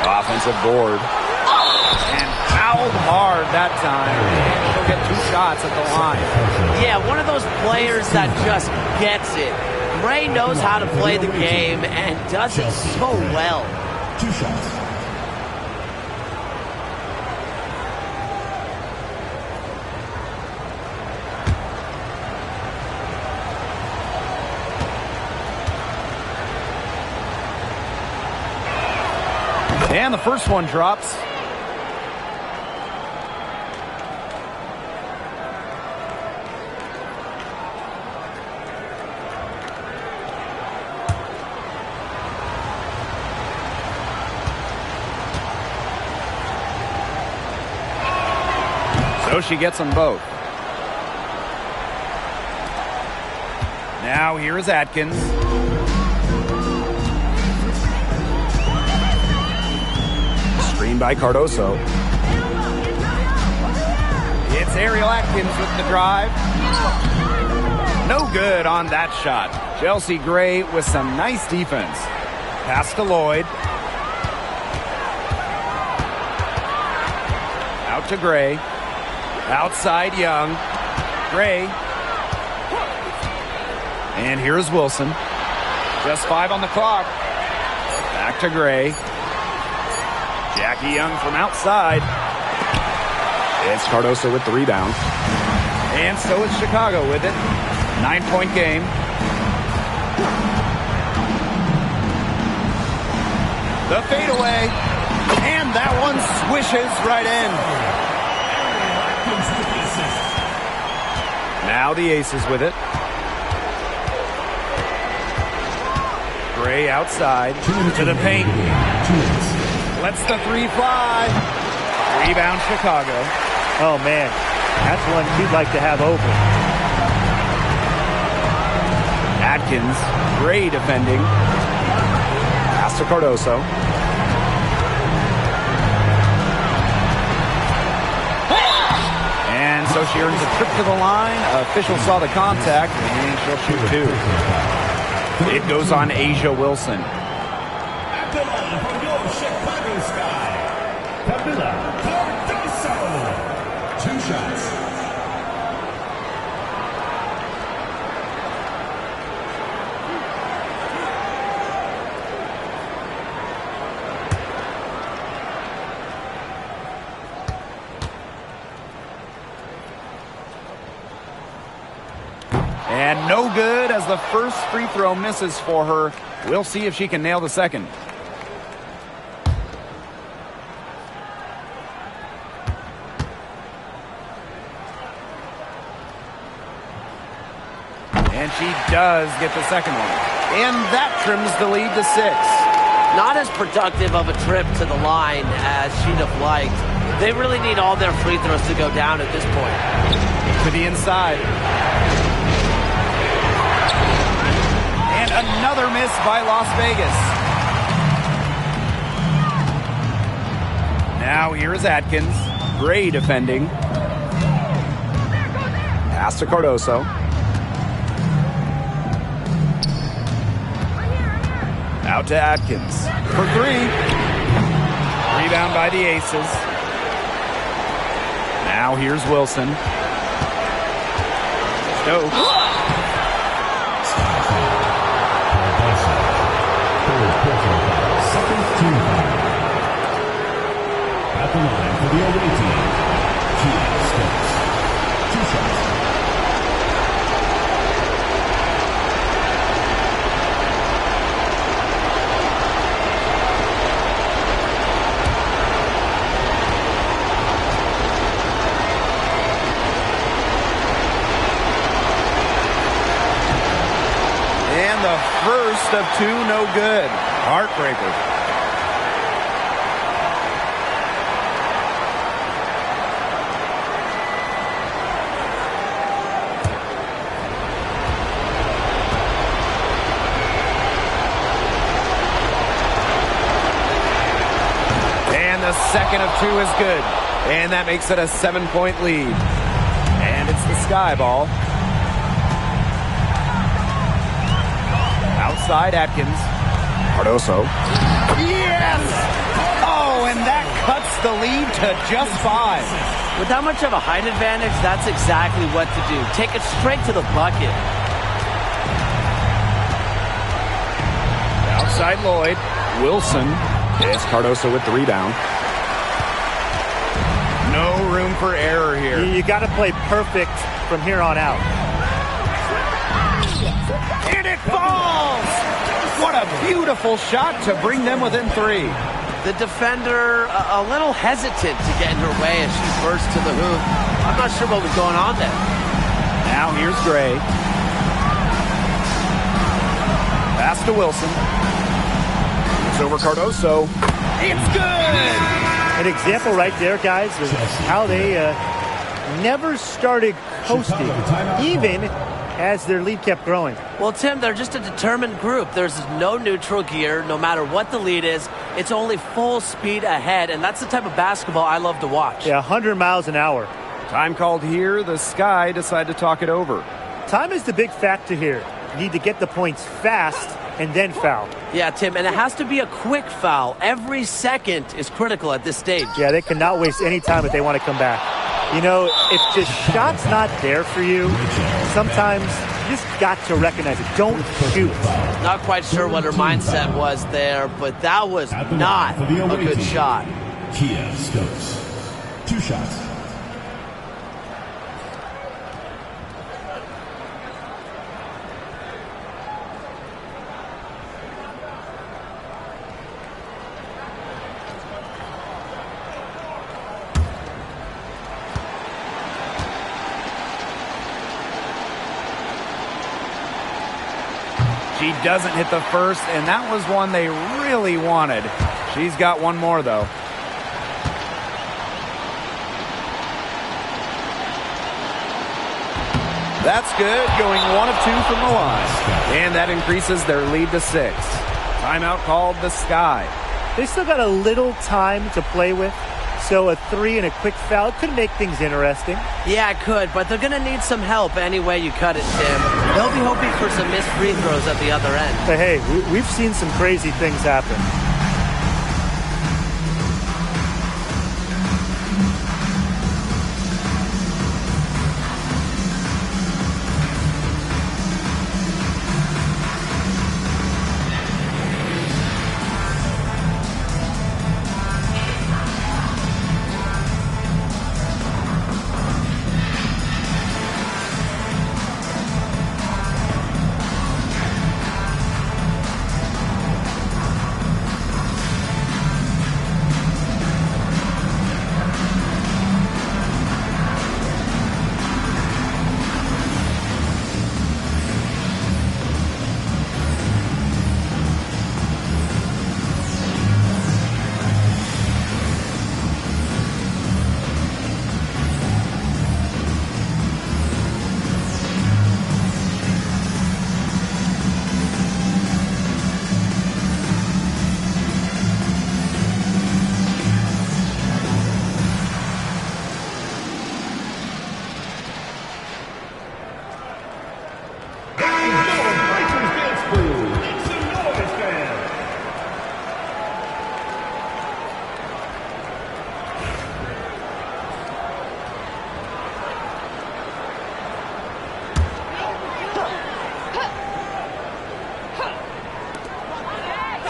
Offensive board. And fouled hard that time. And she'll get 2 shots at the line. Yeah, one of those players that just gets it. Gray knows how to play the game and does it so well. 2 shots. And the first one drops. So she gets them both. Now here is Atkins. Screen by Cardoso. It's Ariel Atkins with the drive. No good on that shot. Chelsea Gray with some nice defense. Pass to Lloyd. Out to Gray. Outside Young. Gray. And here's Wilson. Just 5 on the clock. Back to Gray. Jackie Young from outside. It's Cardoso with the rebound. And so is Chicago with it. 9-point game. The fadeaway. And that one swishes right in. Now the Aces with it. Gray outside to the paint. Lets the 3 fly. Rebound Chicago. Oh, man. That's one you'd like to have open. Atkins, Gray defending. Pass to Cardoso. And so she earns a trip to the line. Official saw the contact, and she'll shoot 2. It goes on Asia Wilson. At the line from your Chicago Sky, Camila Cardoso. 2 shots. And no good as the first free throw misses for her. We'll see if she can nail the second. And she does get the second one. And that trims the lead to 6. Not as productive of a trip to the line as she'd have liked. They really need all their free throws to go down at this point. To the inside. And another miss by Las Vegas. Now here is Atkins. Gray defending. Pass to Cardoso. Out to Atkins for 3. Rebound by the Aces. Now here's Wilson. Stokes. Second team foul. At the line for the away team, Kia Stokes. 2 shots. And the first of 2, no good. Heartbreaker. second of two is good. And that makes it a 7-point lead. And it's the Sky ball. Outside Atkins. Cardoso. Yes! Oh, and that cuts the lead to just 5. With that much of a height advantage, that's exactly what to do. Take it straight to the bucket. Outside Lloyd. Wilson. It's Cardoso with the rebound. No room for error here. You got to play perfect from here on out. And it falls! What a beautiful shot to bring them within 3. The defender a little hesitant to get in her way as she burst to the hoop. I'm not sure what was going on there. Now here's Gray. Pass to Wilson. It's over Cardoso. It's good! An example right there, guys, of how they never started coasting, even as their lead kept growing. Well, Tim, they're just a determined group. There's no neutral gear. No matter what the lead is, it's only full speed ahead, and that's the type of basketball I love to watch. Yeah, 100 miles an hour. Time called here. The Sky decide to talk it over. Time is the big factor here. You need to get the points fast and then foul. Yeah, Tim, and it has to be a quick foul. Every second is critical at this stage. Yeah, they cannot waste any time if they want to come back. You know, if the shot's not there for you, sometimes you just got to recognize it. Don't shoot. Not quite sure what her mindset was there, but that was not a good shot. Kia Stokes. 2 shots. She doesn't hit the first, and that was one they really wanted. She's got one more, though. That's good, going 1 of 2 from the line. And that increases their lead to 6. Timeout called the Sky. They still got a little time to play with, so a 3 and a quick foul could make things interesting. Yeah, it could, but they're going to need some help any way you cut it, Tim. They'll be hoping for some missed free throws at the other end. But hey, we've seen some crazy things happen.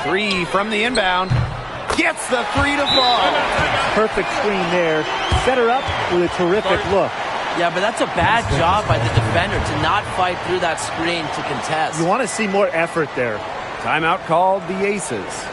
Three from the inbound. Gets the 3 to fall. Perfect screen there. Set her up with a terrific look. Yeah, but that's a bad job by the defender to not fight through that screen to contest. You want to see more effort there. Timeout called the Aces.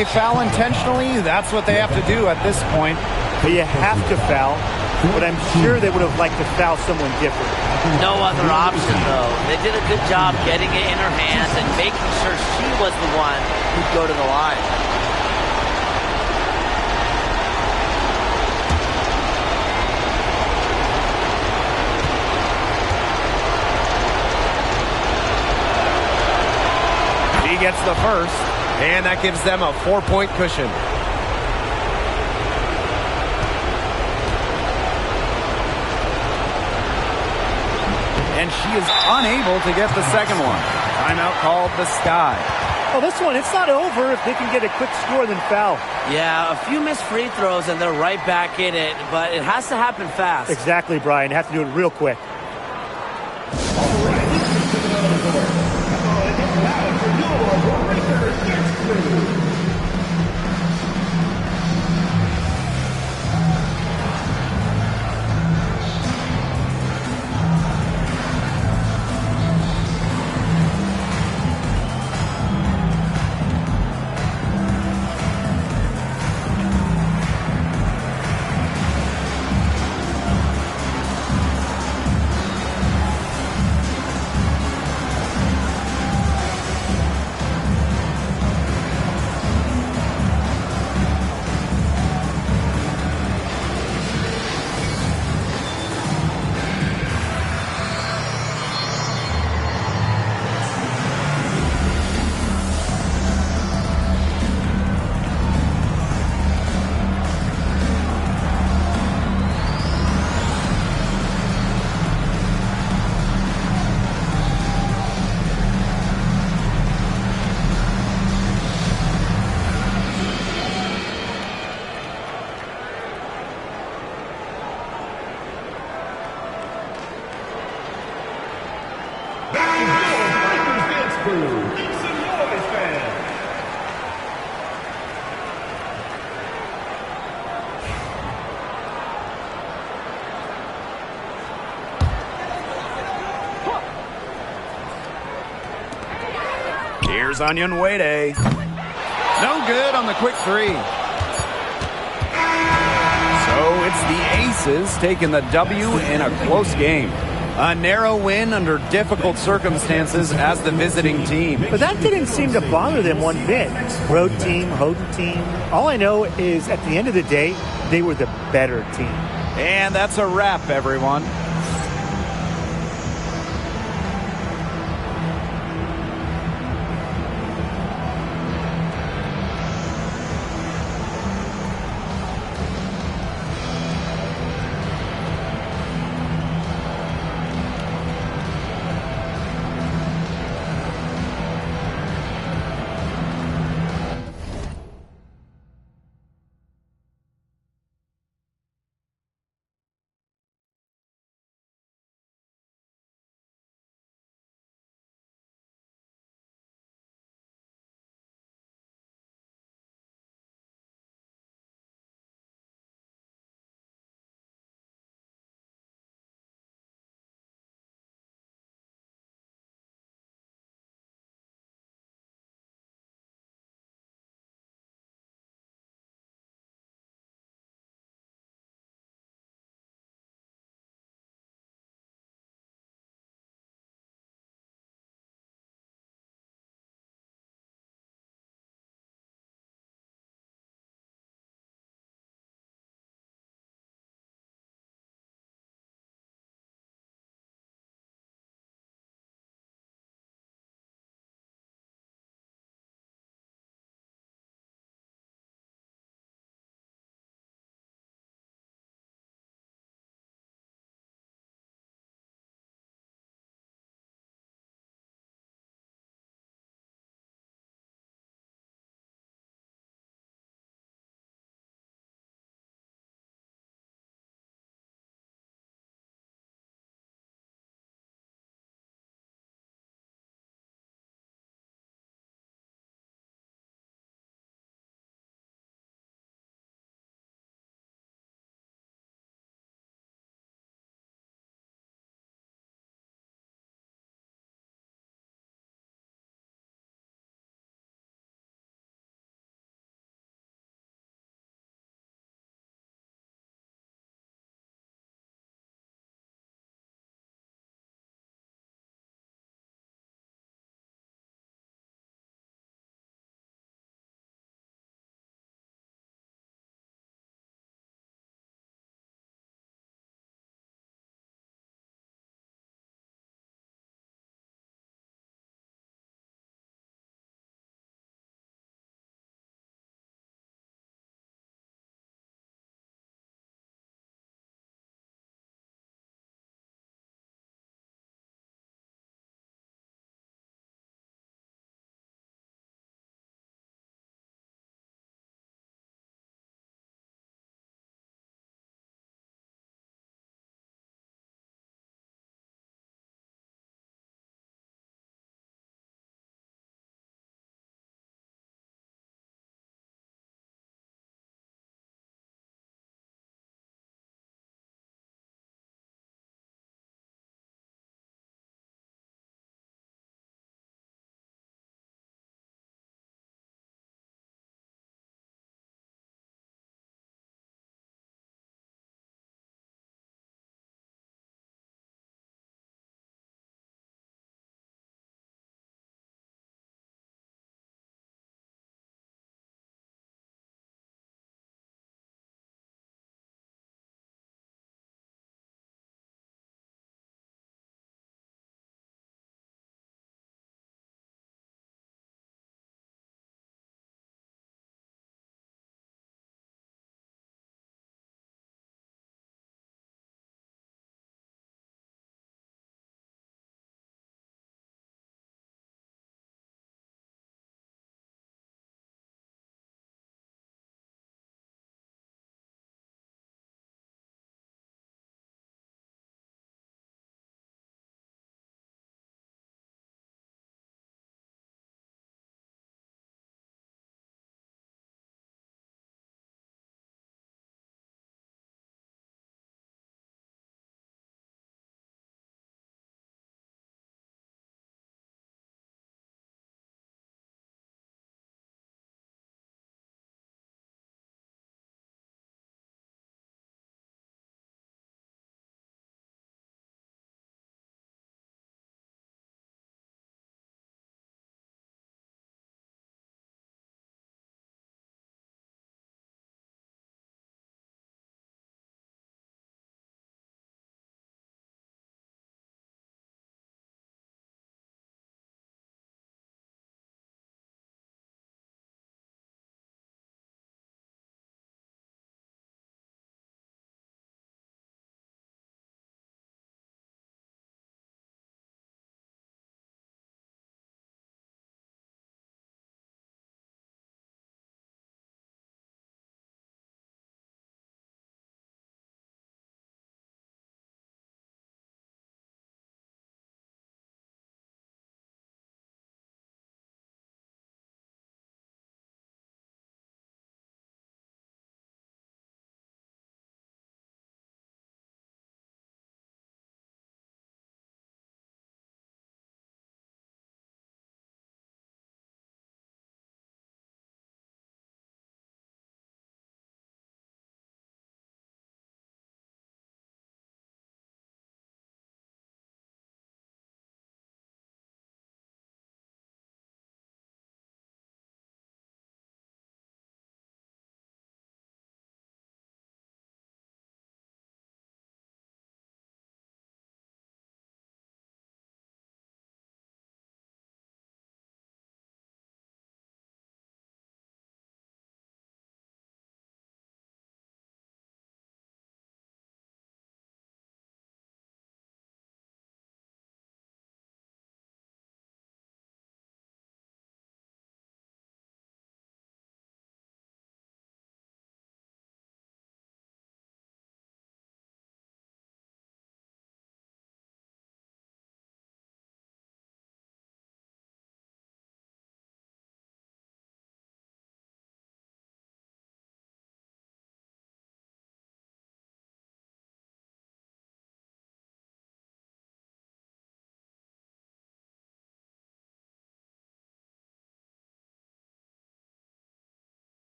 they foul intentionally, that's what they have to do at this point. But you have to foul. But I'm sure they would have liked to foul someone different. No other option, though. They did a good job getting it in her hands and making sure she was the one who'd go to the line. He gets the first, and that gives them a 4-point cushion. And she is unable to get the second one. Timeout called the Sky. Well, this one, it's not over if they can get a quick score then foul. Yeah, a few missed free throws and they're right back in it, but it has to happen fast. Exactly, Brian. Have to do it real quick. Here's Onion Wade. No good on the quick three. So it's the Aces taking the W in a close game. A narrow win under difficult circumstances as the visiting team. But that didn't seem to bother them one bit. Road team, home team. All I know is at the end of the day, they were the better team. And that's a wrap, everyone.